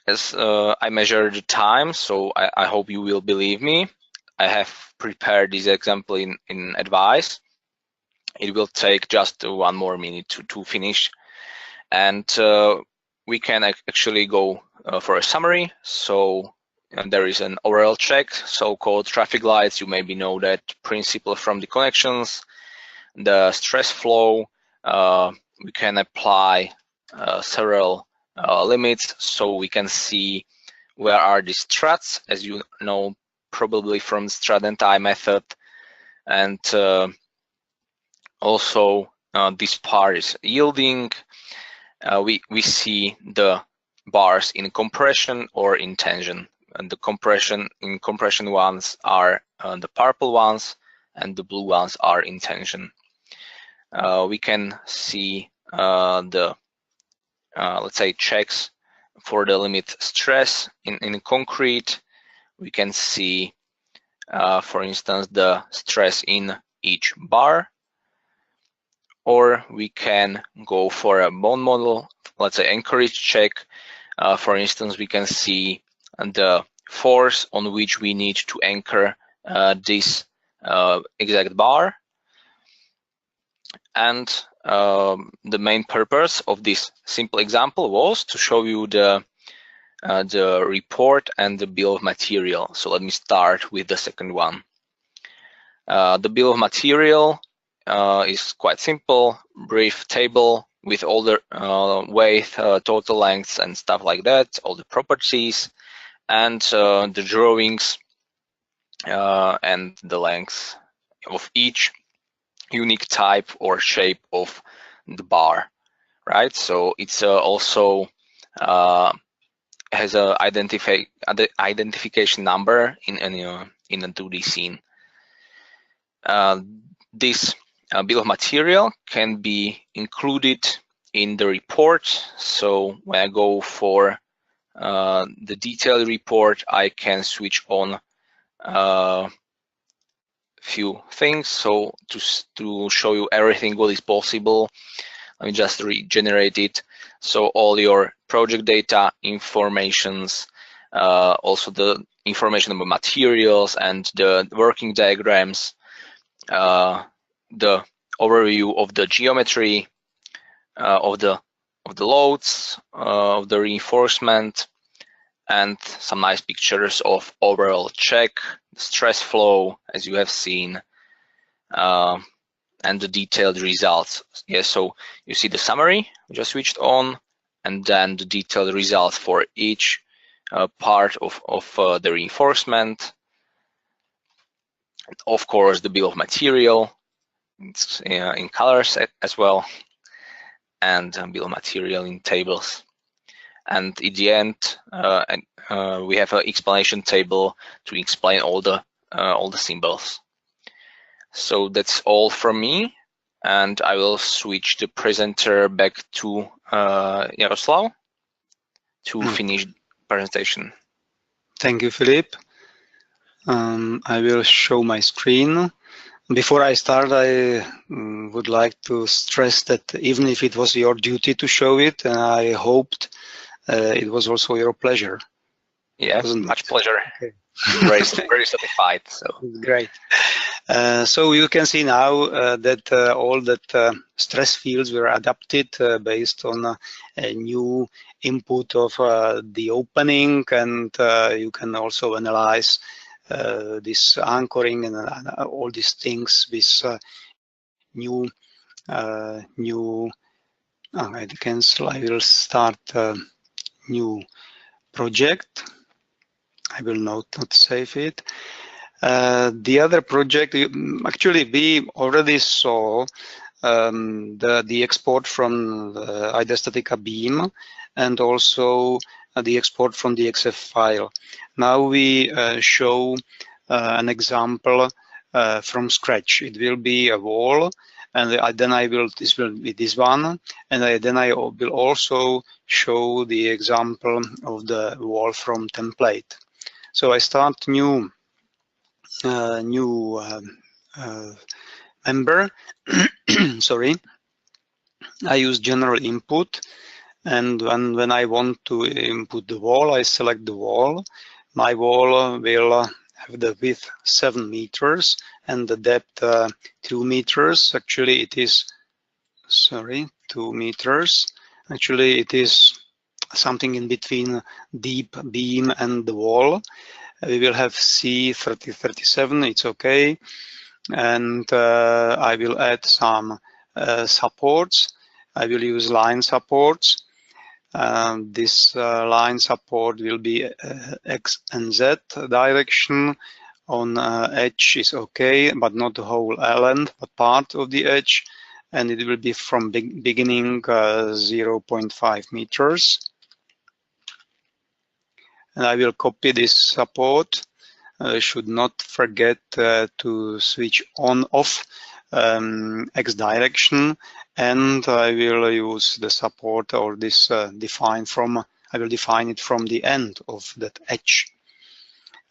As I measure the time, so I hope you will believe me. I have prepared this example in advice. It will take just 1 more minute to finish, and we can actually go for a summary. So there is an overall check, so-called traffic lights. You maybe know that principle from the connections. The stress flow, we can apply several limits, so we can see where are the strats, as you know probably from the strat and I method. And also this part is yielding. We see the bars in compression or in tension, and the compression ones are the purple ones, and the blue ones are in tension. We can see the let's say checks for the limit stress in concrete. We can see for instance the stress in each bar, or we can go for a bond model, let's say anchorage check. For instance, we can see the force on which we need to anchor this exact bar. And the main purpose of this simple example was to show you the report and the bill of material. So let me start with the second one. The bill of material is quite simple, brief table with all the weight, total lengths and stuff like that, all the properties, and the drawings and the length of each unique type or shape of the bar, right? So it's also has a identification number in a 2D scene. This bill of material can be included in the report. So when I go for the detailed report, I can switch on few things. So to show you everything what is possible, let me just regenerate it. So all your project data informations, also the information about materials and the working diagrams, the overview of the geometry of the loads, of the reinforcement, and some nice pictures of overall check, the stress flow, as you have seen, and the detailed results. Yes, so you see the summary we just switched on, and then the detailed results for each part of the reinforcement. And of course, the bill of material, it's in colors as well, and bill of material in tables. And in the end, we have an explanation table to explain all the symbols. So that's all from me, and I will switch the presenter back to Jaroslav to finish the presentation.
Thank you, Philip. I will show my screen. Before I start, I would like to stress that even if it was your duty to show it, I hoped it was also your pleasure.
Yeah, much pleasure. Okay. Very satisfied. So
great. So you can see now that all that stress fields were adapted based on a new input of the opening, and you can also analyze this anchoring and all these things with new I will start a new project. I will not save it. The other project, actually we already saw the export from the IDEA StatiCa beam and also the export from the XF file. Now we show an example from scratch. It will be a wall, and then this will be this one, and then I will also show the example of the wall from template. So I start new member. Sorry, I use general input, and when I want to input the wall, I select the wall. My wall will have the width 7 meters and the depth 2 meters. Actually, it is 2 meters. Actually, it is something in between deep beam and the wall. We will have C3037. It's okay. And I will add some supports. I will use line supports. This line support will be X and Z direction. On edge is okay, but not the whole length, but part of the edge. And it will be from beginning 0.5 meters. And I will copy this support. Should not forget to switch on off X direction, and I will use the support or this I will define it from the end of that edge.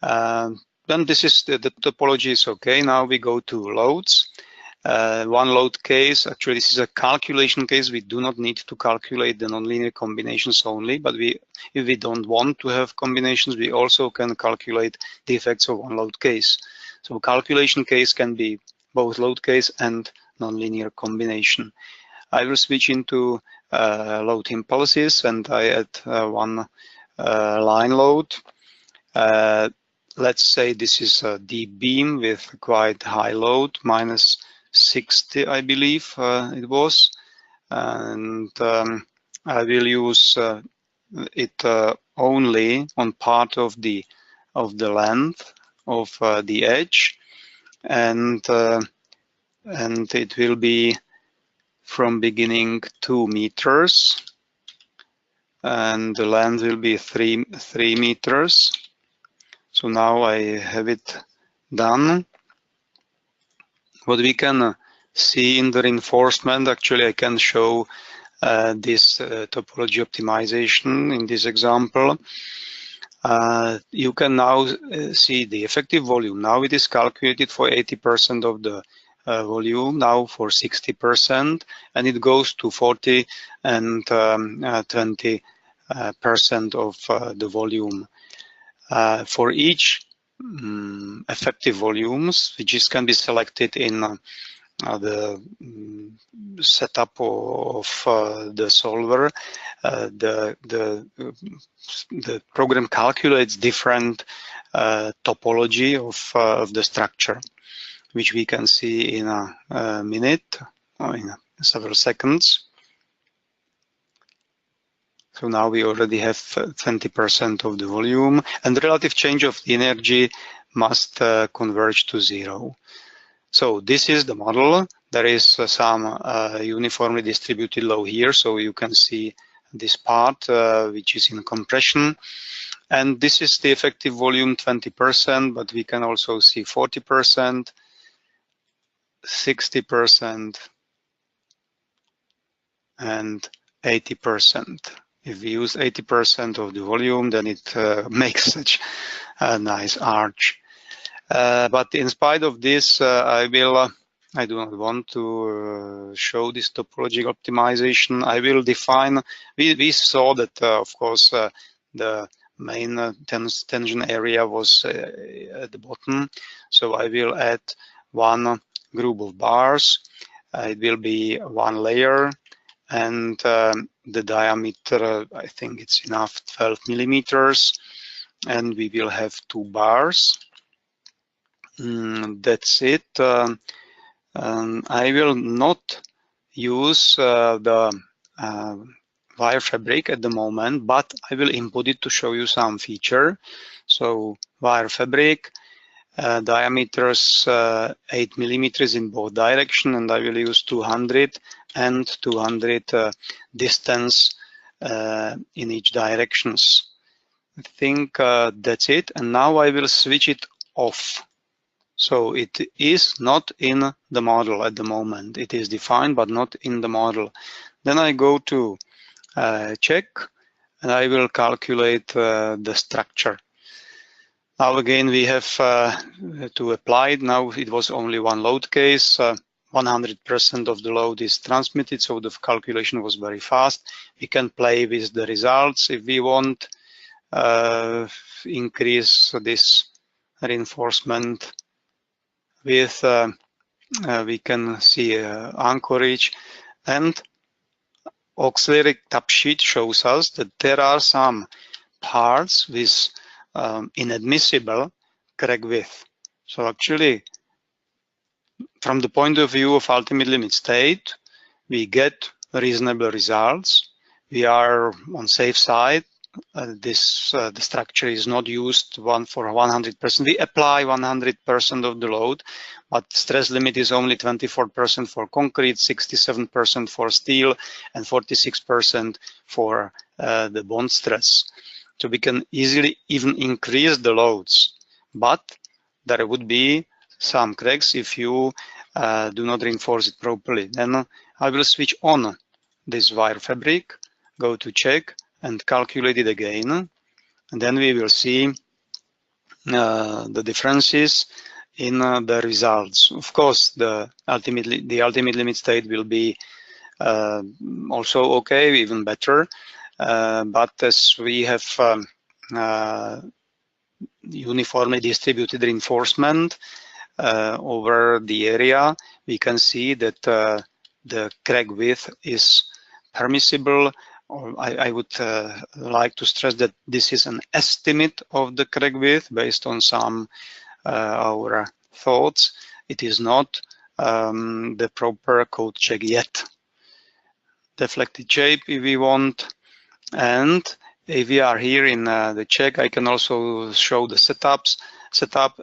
Then this is the topology is okay. Now we go to loads. One load case, actually this is a calculation case. We do not need to calculate the nonlinear combinations only, but if we don't want to have combinations, we also can calculate the effects of one load case. So calculation case can be both load case and nonlinear combination. I will switch into load impulses, and I add one line load. Let's say this is a deep beam with quite high load, minus 60, I believe it was, and I will use it only on part of the length of the edge, and it will be from beginning 2 meters, and the length will be 3 meters. So now I have it done. What we can see in the reinforcement, actually I can show this topology optimization in this example. You can now see the effective volume. Now it is calculated for 80% of the volume, now for 60%, and it goes to 40 and 20% of the volume. For each effective volumes, which can be selected in the setup of the solver, the program calculates different topology of the structure, which we can see in a minute or in several seconds. So now we already have 20% of the volume, and the relative change of the energy must converge to 0. So this is the model. There is some uniformly distributed load here, so you can see this part which is in compression. And this is the effective volume, 20%, but we can also see 40%, 60%, and 80%. If we use 80% of the volume, then it makes such a nice arch. But in spite of this, I do not want to show this topology optimization. I will define, we saw that, of course, the main tension area was at the bottom. So I will add one group of bars. It will be one layer, and the diameter, I think it's enough, 12 millimeters, and we will have 2 bars. That's it. I will not use the wire fabric at the moment, but I will input it to show you some feature. So wire fabric, diameters 8 millimeters in both direction, and I will use 200 and 200 distance in each directions. I think that's it, and now I will switch it off. So it is not in the model at the moment. It is defined, but not in the model. Then I go to check, and I will calculate the structure. Now again, we have to apply it. Now it was only one load case. 100% of the load is transmitted, so the calculation was very fast. We can play with the results if we want. Increase this reinforcement with, we can see anchorage, and auxiliary tab sheet shows us that there are some parts with inadmissible crack width. So actually, from the point of view of ultimate limit state, we get reasonable results. We are on safe side. The structure is not used for 100%. We apply 100% of the load, but stress limit is only 24% for concrete, 67% for steel, and 46% for the bond stress. So we can easily even increase the loads, but there would be some cracks if you do not reinforce it properly. Then I will switch on this wire fabric, go to check, and calculate it again. And then we will see the differences in the results. Of course, the ultimate limit state will be also okay, even better. But as we have uniformly distributed reinforcement over the area, we can see that the crack width is permissible. I would like to stress that this is an estimate of the crack width based on some our thoughts. It is not the proper code check yet. Deflected shape if we want, and if we are here in the check, I can also show the setup,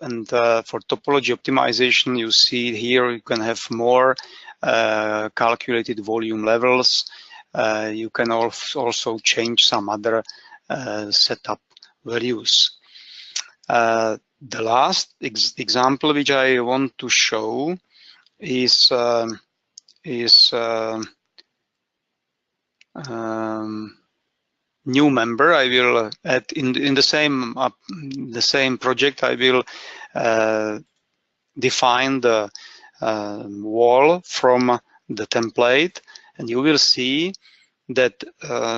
and for topology optimization, you see here you can have more calculated volume levels. You can also change some other setup values. The last example which I want to show is new member. I will add in the same project. I will define the wall from the template, and you will see that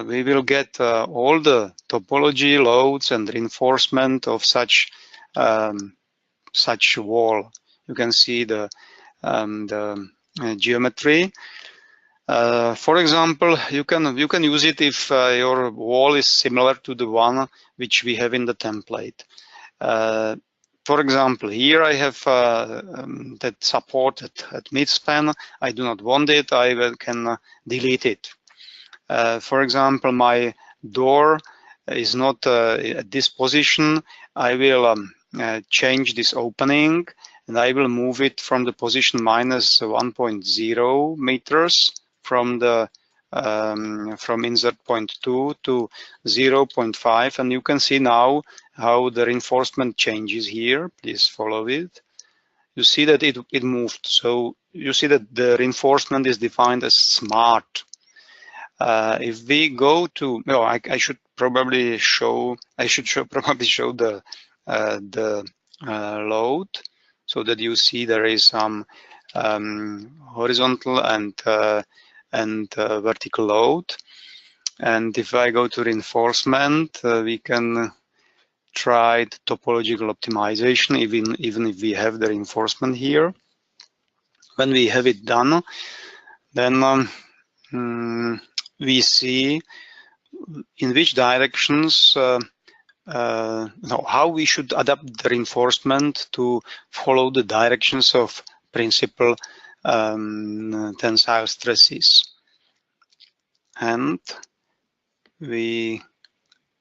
we will get all the topology, loads, and reinforcement of such wall. You can see the geometry. For example, you can use it if your wall is similar to the one which we have in the template. For example, here I have that support at midspan. I do not want it. I can delete it. For example, my door is not at this position. I will change this opening, and I will move it from the position minus 1.0 meters from the from insert point 2 to 0.5, and you can see now how the reinforcement changes here. Please follow it. You see that it moved. So you see that the reinforcement is defined as smart. If we go to, no, I should probably show. Probably show the load, so that you see there is some horizontal and vertical load. And if I go to reinforcement, we can try the topological optimization, even if we have the reinforcement here. When we have it done, then we see in which directions, how we should adapt the reinforcement to follow the directions of principal tensile stresses. And we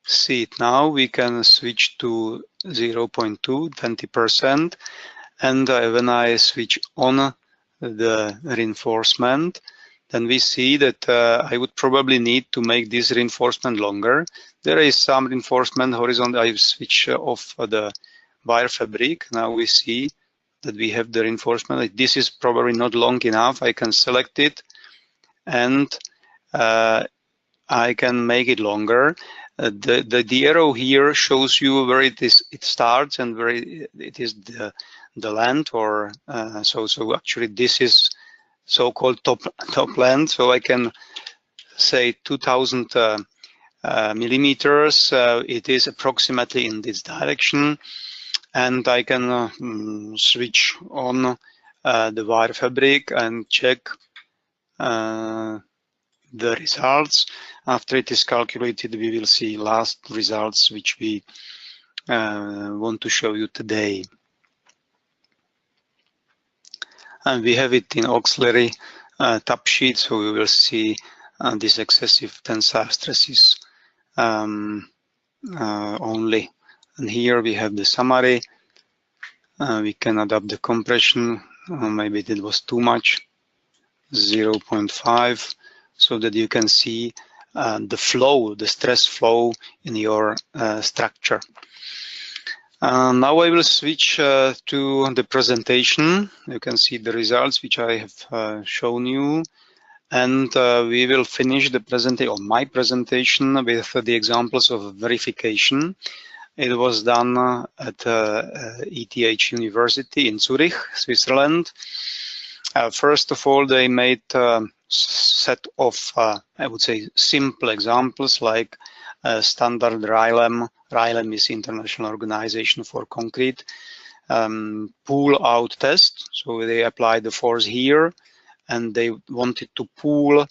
see it now. We can switch to 0.2, 20%. And when I switch on the reinforcement, then we see that I would probably need to make this reinforcement longer. There is some reinforcement horizontal. I switch off the wire fabric. Now we see that we have the reinforcement. This is probably not long enough. I can select it and I can make it longer. The arrow here shows you where it starts and where it is the length, or so actually this is so-called top length. So I can say 2000 millimeters. It is approximately in this direction, and I can switch on the wire fabric and check the results. After it is calculated, we will see last results, which we want to show you today. And we have it in auxiliary tab sheet, so we will see these excessive tensile stresses only. And here we have the summary. We can adapt the compression. Maybe it was too much, 0.5, so that you can see the flow, the stress flow in your structure. Now I will switch to the presentation. You can see the results which I have shown you, and we will finish the presentation, or my presentation, with the examples of verification. It was done at ETH University in Zurich, Switzerland. First of all, they made a set of, I would say, simple examples like standard RILEM. RILEM is International Organization for Concrete. Pull-out test. So they applied the force here, and they wanted to pull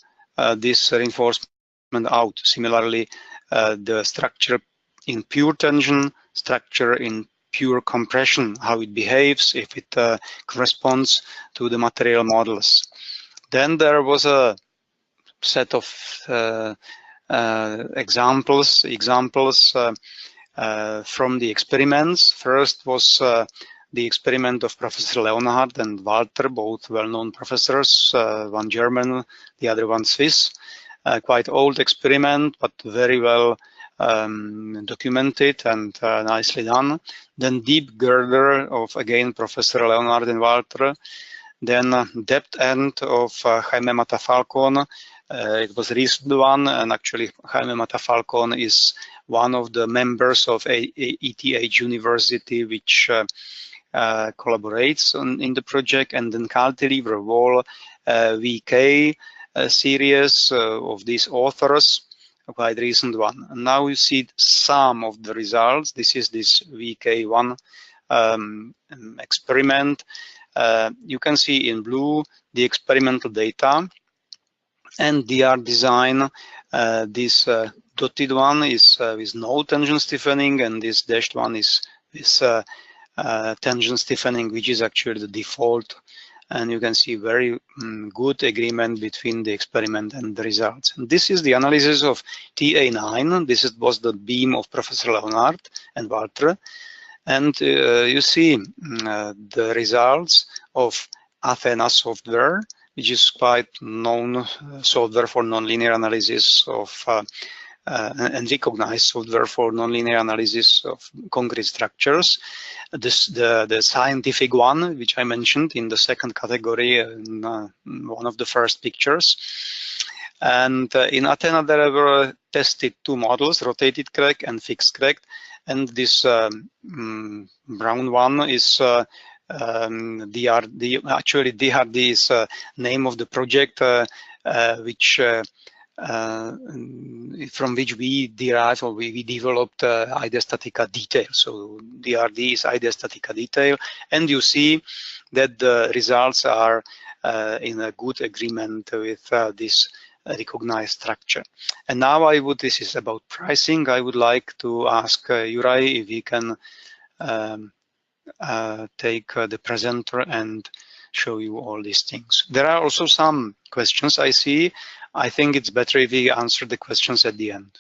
this reinforcement out. Similarly, the structure in pure tension, structure in pure compression, how it behaves, if it corresponds to the material models. Then there was a set of examples from the experiments. First was the experiment of Professor Leonhard and Walter, both well-known professors, one German, the other one Swiss. Quite old experiment, but very well documented and nicely done. Then deep girder of, again, Professor Leonhard and Walter. Then depth end of Jaime Matafalcon. It was a recent one, and actually Jaime Matafalcon is one of the members of ETH University, which collaborates in the project. And then cantilever wall VK series of these authors, a quite recent one. And now you see some of the results. This is this VK1 experiment. You can see in blue the experimental data and DR design. This dotted one is with no tension stiffening, and this dashed one is with tension stiffening, which is actually the default. And you can see very good agreement between the experiment and the results. And this is the analysis of TA9. This was the beam of Professor Leonhard and Walter. And you see the results of Athena software, which is quite known software for nonlinear analysis of and recognized software for nonlinear analysis of concrete structures. The scientific one, which I mentioned in the second category in one of the first pictures. And in Athena, there were tested two models, rotated crack and fixed crack. And this brown one is DRD. Actually, DRD is name of the project, which from which we derived, or we developed IDEA StatiCa Detail. So DRD is IDEA StatiCa Detail, and you see that the results are in a good agreement with this recognized structure. And now this is about pricing. I would like to ask Juraj if he can take the presenter and show you all these things. There are also some questions I see. I think it's better if we answer the questions at the end.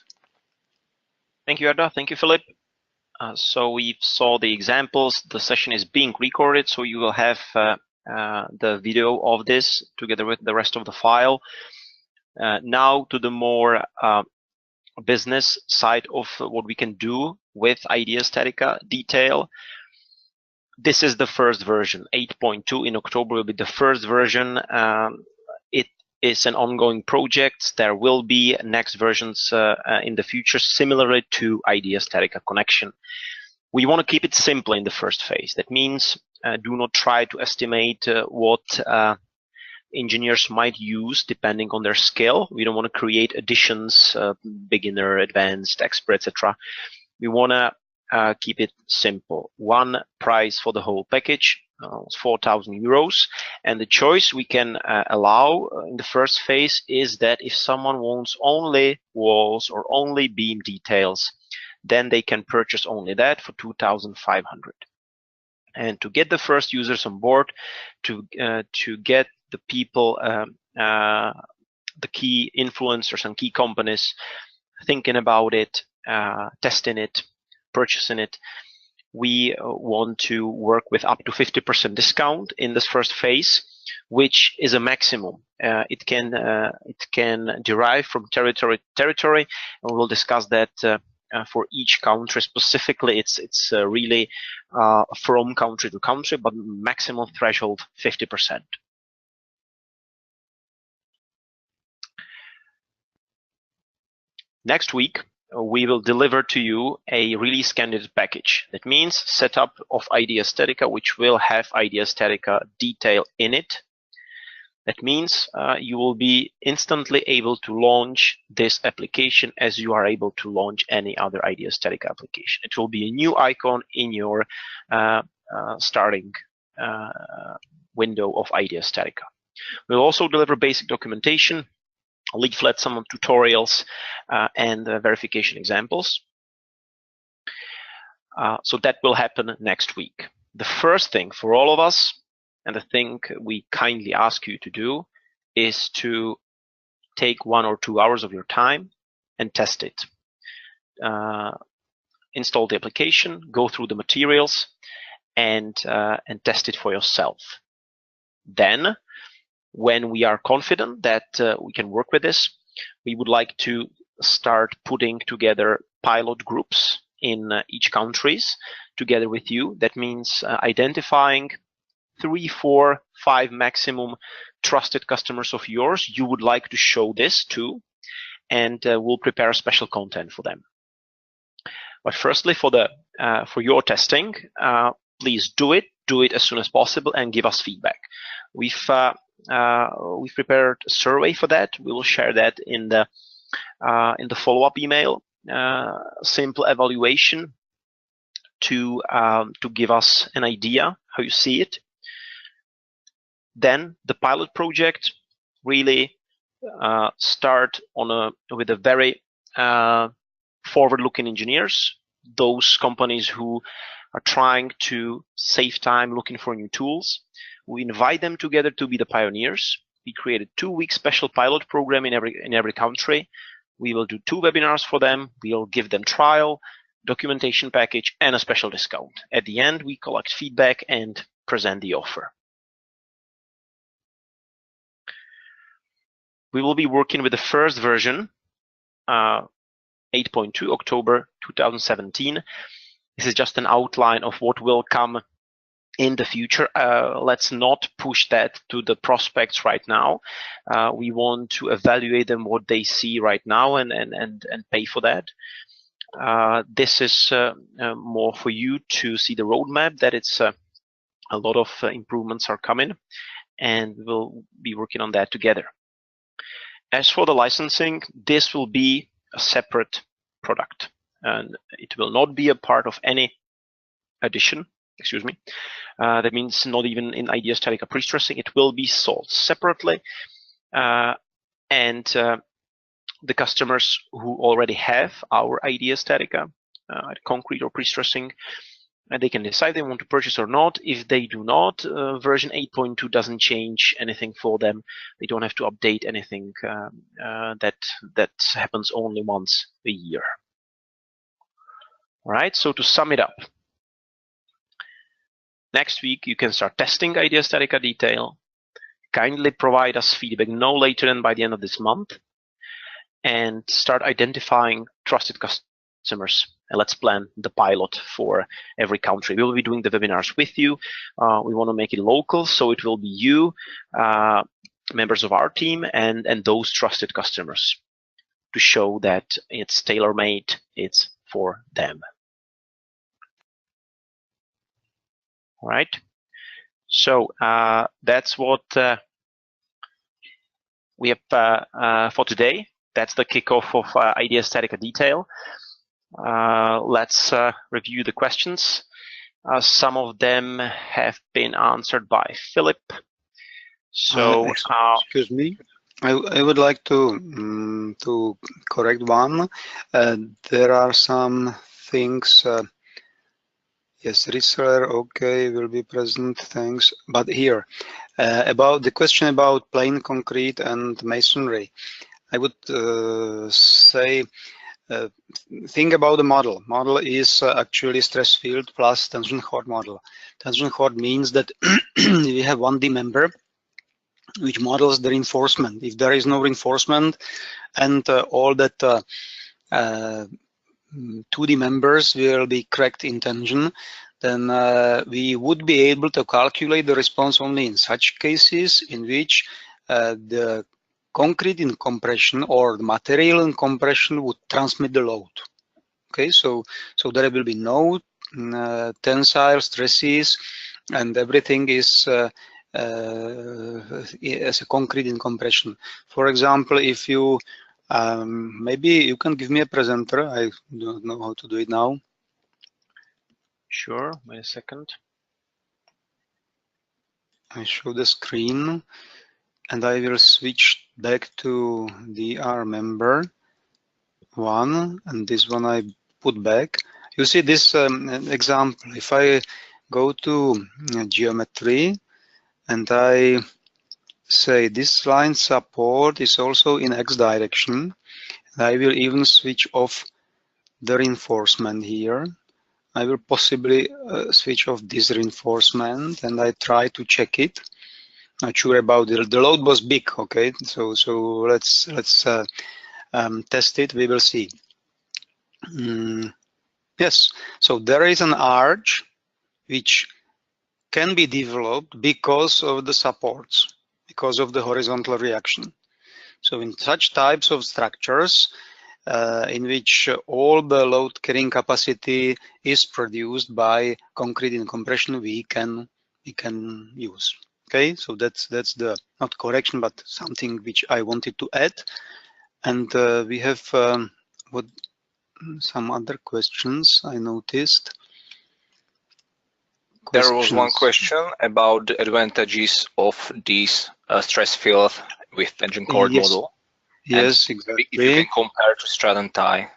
Thank you, Edda. Thank you, Philip. So we saw the examples. The session is being recorded, so you will have the video of this together with the rest of the file. Now to the more business side of what we can do with IDEA StatiCa Detail. This is the first version. 8.2 in October will be the first version. It is an ongoing project. There will be next versions in the future, similarly to IDEA StatiCa Connection. We want to keep it simple in the first phase. That means do not try to estimate what engineers might use depending on their skill. We don't want to create additions, beginner, advanced, expert, etc. We want to keep it simple. One price for the whole package, 4,000 euros. And the choice we can allow in the first phase is that if someone wants only walls or only beam details, then they can purchase only that for 2,500. And to get the first users on board, to get the people, the key influencers and key companies thinking about it, testing it, purchasing it, we want to work with up to 50% discount in this first phase, which is a maximum. It can derive from territory to territory, and we'll discuss that for each country specifically. It's really from country to country, but maximum threshold 50%. Next week, we will deliver to you a release candidate package. That means setup of IDEA StatiCa, which will have IDEA StatiCa Detail in it. That means you will be instantly able to launch this application as you are able to launch any other IDEA StatiCa application. It will be a new icon in your starting window of IDEA StatiCa. We'll also deliver basic documentation, leaflets, some tutorials, and verification examples. So that will happen next week. The first thing for all of us, and the thing we kindly ask you to do, is to take 1 or 2 hours of your time and test it. Install the application, go through the materials, and test it for yourself. Then, when we are confident that we can work with this, we would like to start putting together pilot groups in each countries together with you. That means identifying 3, 4, 5 maximum trusted customers of yours you would like to show this to, and we'll prepare special content for them. But firstly, for your testing, please do it as soon as possible and give us feedback. We've prepared a survey for that. We will share that in the follow-up email. Simple evaluation to give us an idea how you see it. Then the pilot project really start with a very forward-looking engineers, those companies who are trying to save time looking for new tools. We invite them together to be the pioneers. We created 2-week special pilot program in every country. We will do 2 webinars for them. We'll give them trial, documentation package, and a special discount. At the end, we collect feedback and present the offer. We will be working with the first version, 8.2, October 2017. This is just an outline of what will come in the future. Let's not push that to the prospects right now. We want to evaluate them what they see right now and pay for that. This is more for you to see the roadmap, that it's a lot of improvements are coming, and we'll be working on that together. As for the licensing, this will be a separate product, and it will not be a part of any addition. Excuse me. That means not even in IDEA StatiCa pre-stressing. It will be sold separately, and the customers who already have our IDEA StatiCa concrete or pre-stressing, they can decide they want to purchase or not. If they do not, version 8.2 doesn't change anything for them. They don't have to update anything. That happens only once a year. All right, so to sum it up, next week you can start testing IDEA StatiCa Detail. Kindly provide us feedback no later than by the end of this month, and start identifying trusted customers and let's plan the pilot for every country. We will be doing the webinars with you. We want to make it local, so it will be you, members of our team, and those trusted customers, to show that it's tailor-made, it's for them. All right. So that's what we have for today. That's the kickoff of IDEA StatiCa Detail. Let's review the questions. Some of them have been answered by Philip. So
excuse me, I would like to correct one. There are some things. Yes, reseller, okay, will be present, thanks. But here, about the question about plain concrete and masonry, I would say, think about the model. Model is actually stress field plus tension cord model. Tension cord means that we have 1D member which models the reinforcement. If there is no reinforcement and all that 2D members will be cracked in tension, then we would be able to calculate the response only in such cases in which the concrete in compression or the material in compression would transmit the load. Okay, so there will be no tensile stresses and everything is as a concrete in compression. For example, if you maybe you can give me a presenter. I don't know how to do it now.
Sure, wait a second.
I show the screen and I will switch back to DR member 1 and this one I put back. You see this example. If I go to geometry and I say this line support is also in X direction, and I will even switch off the reinforcement here. I will possibly switch off this reinforcement and I try to check it. Not sure about it. The load was big, okay? So let's test it. We will see. Yes. So there is an arch which can be developed because of the supports, because of the horizontal reaction. So in such types of structures, in which all the load carrying capacity is produced by concrete in compression, we can use. Okay, so that's the not correction, but something which I wanted to add. And we have some other questions I noticed.
There was one question about the advantages of this stress field with tension cord model.
Yes,
and
exactly.
If you can compare to strut and tie.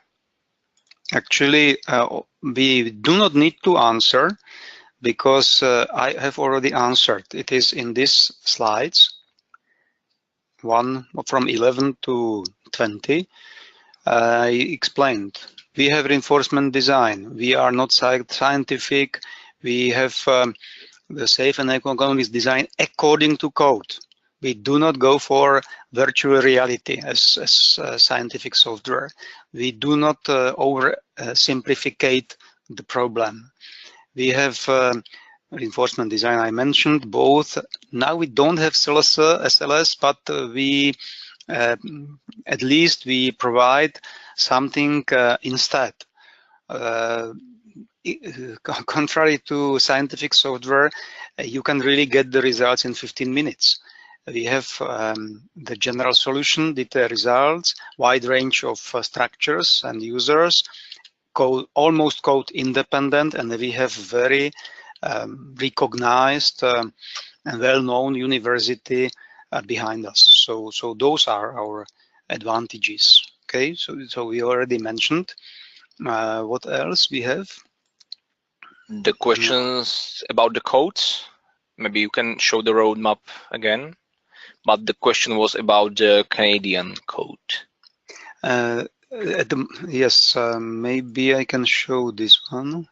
Actually, we do not need to answer because I have already answered. It is in these slides, one from 11 to 20. I explained. We have reinforcement design. We are not scientific. We have the safe and economic design according to code. We do not go for virtual reality as scientific software. We do not oversimplify the problem. We have reinforcement design I mentioned both. Now we don't have SLS, but we at least we provide something instead. Contrary to scientific software, you can really get the results in 15 minutes. We have the general solution, detailed results, wide range of structures and users, almost code independent, and we have very recognized and well-known university behind us. So those are our advantages. Okay, so we already mentioned. What else we have?
The questions about the codes. Maybe you can show the roadmap again. But the question was about the Canadian code.
Yes, maybe I can show this one.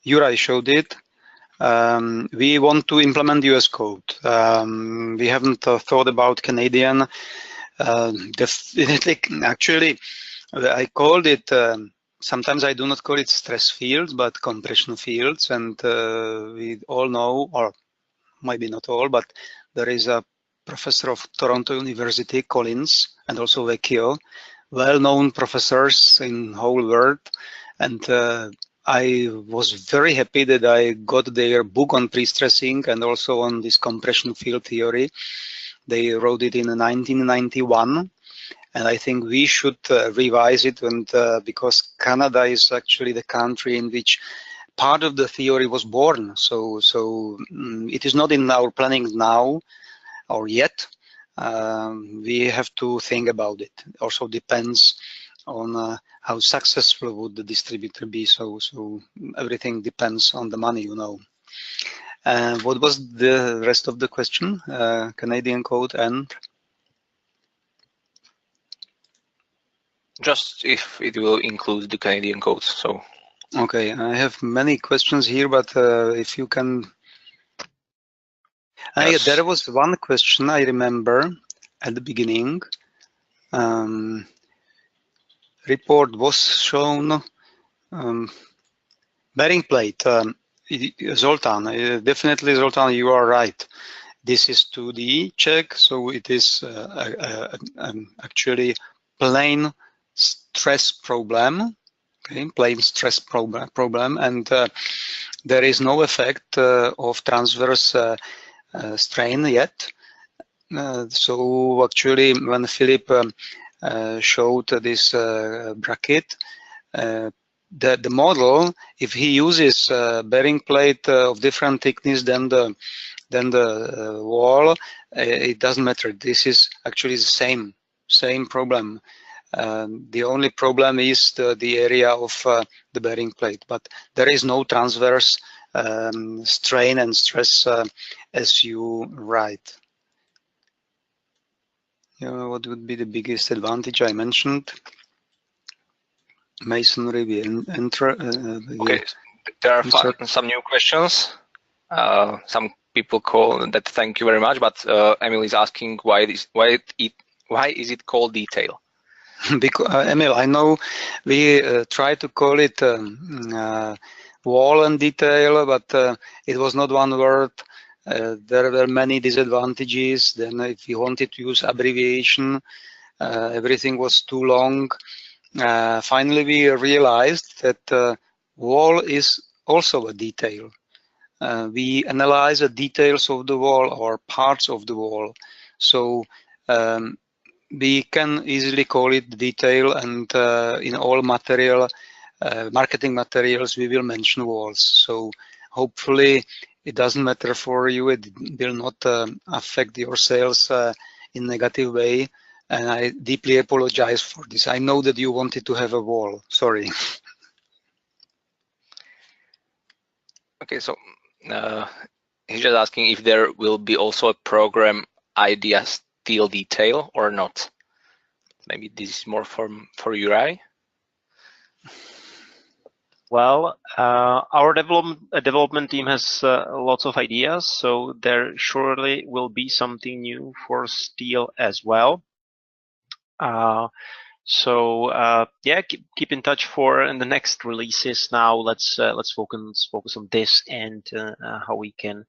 Juraj showed it. We want to implement US code. We haven't thought about Canadian. Definitely, actually, I called it sometimes I do not call it stress fields, but compression fields. And we all know, or maybe not all, but there is a professor of Toronto University, Collins, and also Vecchio, well-known professors in whole world. And I was very happy that I got their book on pre-stressing and also on this compression field theory. They wrote it in 1991. And I think we should revise it, and because Canada is actually the country in which part of the theory was born. So it is not in our planning now or yet. We have to think about it. Also depends on how successful would the distributor be. So everything depends on the money, you know. What was the rest of the question? Canadian code and?
Just if it will include the Canadian codes. So.
Okay, I have many questions here, but if you can.
Yes.
There was one question I remember at the beginning. Report was shown. Bearing plate. Zoltan, definitely Zoltan, you are right. This is 2D check, so it is actually plain stress problem. Okay, plain stress problem, and there is no effect of transverse strain yet. So actually, when Philip showed this bracket, the model, if he uses bearing plate of different thickness than the wall, it doesn't matter. This is actually the same problem. The only problem is the area of the bearing plate, but there is no transverse strain and stress as you write. What would be the biggest advantage I mentioned? Masonry,
okay, there are some new questions. Some people call that thank you very much, but Emil is asking why is it called detail?
Because Emil, I know we try to call it wall and detail, but it was not one word. There were many disadvantages. Then if you wanted to use abbreviation, everything was too long. Finally, we realized that wall is also a detail. We analyze the details of the wall or parts of the wall. So we can easily call it detail, and in all marketing materials, we will mention walls. So hopefully it doesn't matter for you. It will not affect your sales in a negative way. And I deeply apologize for this. I know that you wanted to have a wall. Sorry.
Okay, so he's just asking if there will be also a program IDEA Detail or not. Maybe this is more for Uri.
Well, our development team has lots of ideas, so there surely will be something new for steel as well. Yeah, keep in touch for in the next releases. Now let's focus on this and how we can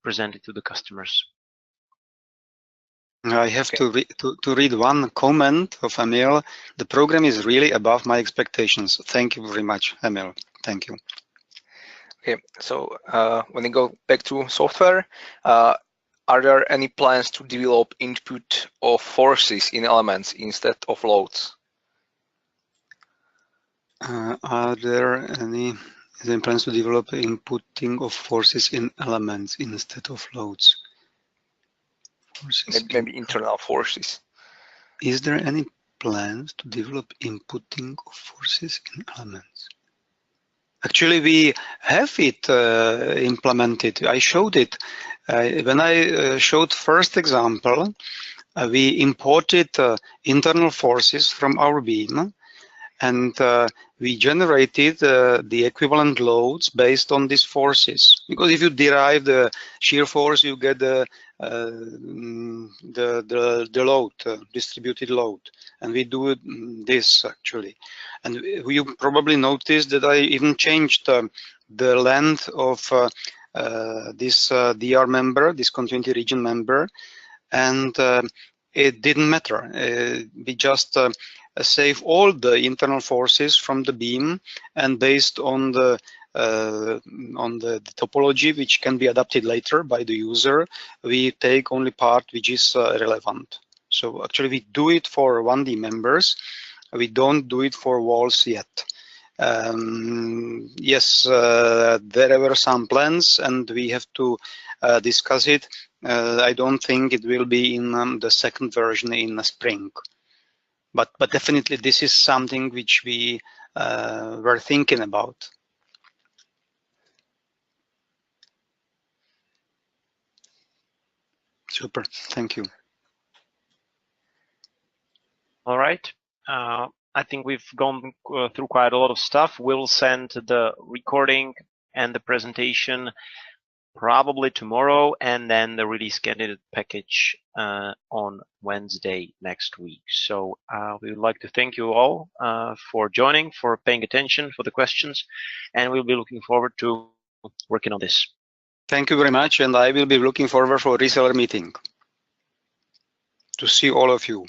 present it to the customers.
I have to read one comment of Emil. The program is really above my expectations. Thank you very much, Emil. Thank you.
Okay, so when we go back to software, are there any plans to develop input of forces in elements instead of loads?
Are there any plans to develop inputting of forces in elements instead of loads?
Maybe internal forces.
Is there any plans to develop inputting of forces in elements? Actually, we have it implemented. I showed it. When I showed first example, we imported internal forces from our beam, And we generated the equivalent loads based on these forces. Because if you derive the shear force, you get the load, distributed load. And we do this actually. And you probably noticed that I even changed the length of this DR member, this continuity region member, and it didn't matter. We just save all the internal forces from the beam, and based on the topology, which can be adapted later by the user, we take only part which is relevant. So actually we do it for 1D members. We don't do it for walls yet. Yes, there were some plans and we have to discuss it. I don't think it will be in the second version in the spring. But definitely this is something which we were thinking about. Super, thank you.
All right. I think we've gone through quite a lot of stuff. We'll send the recording and the presentation probably tomorrow, and then the release candidate package on Wednesday next week. So we would like to thank you all for joining, for paying attention, for the questions, and we'll be looking forward to working on this.
Thank you very much, and I will be looking forward for reseller meeting to see all of you.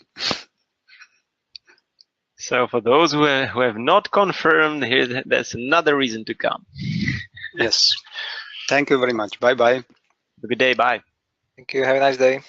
So for those who have not confirmed, there's another reason to come.
Yes. Thank you very much. Bye-bye.
Have a good day. Bye.
Thank you. Have a nice day.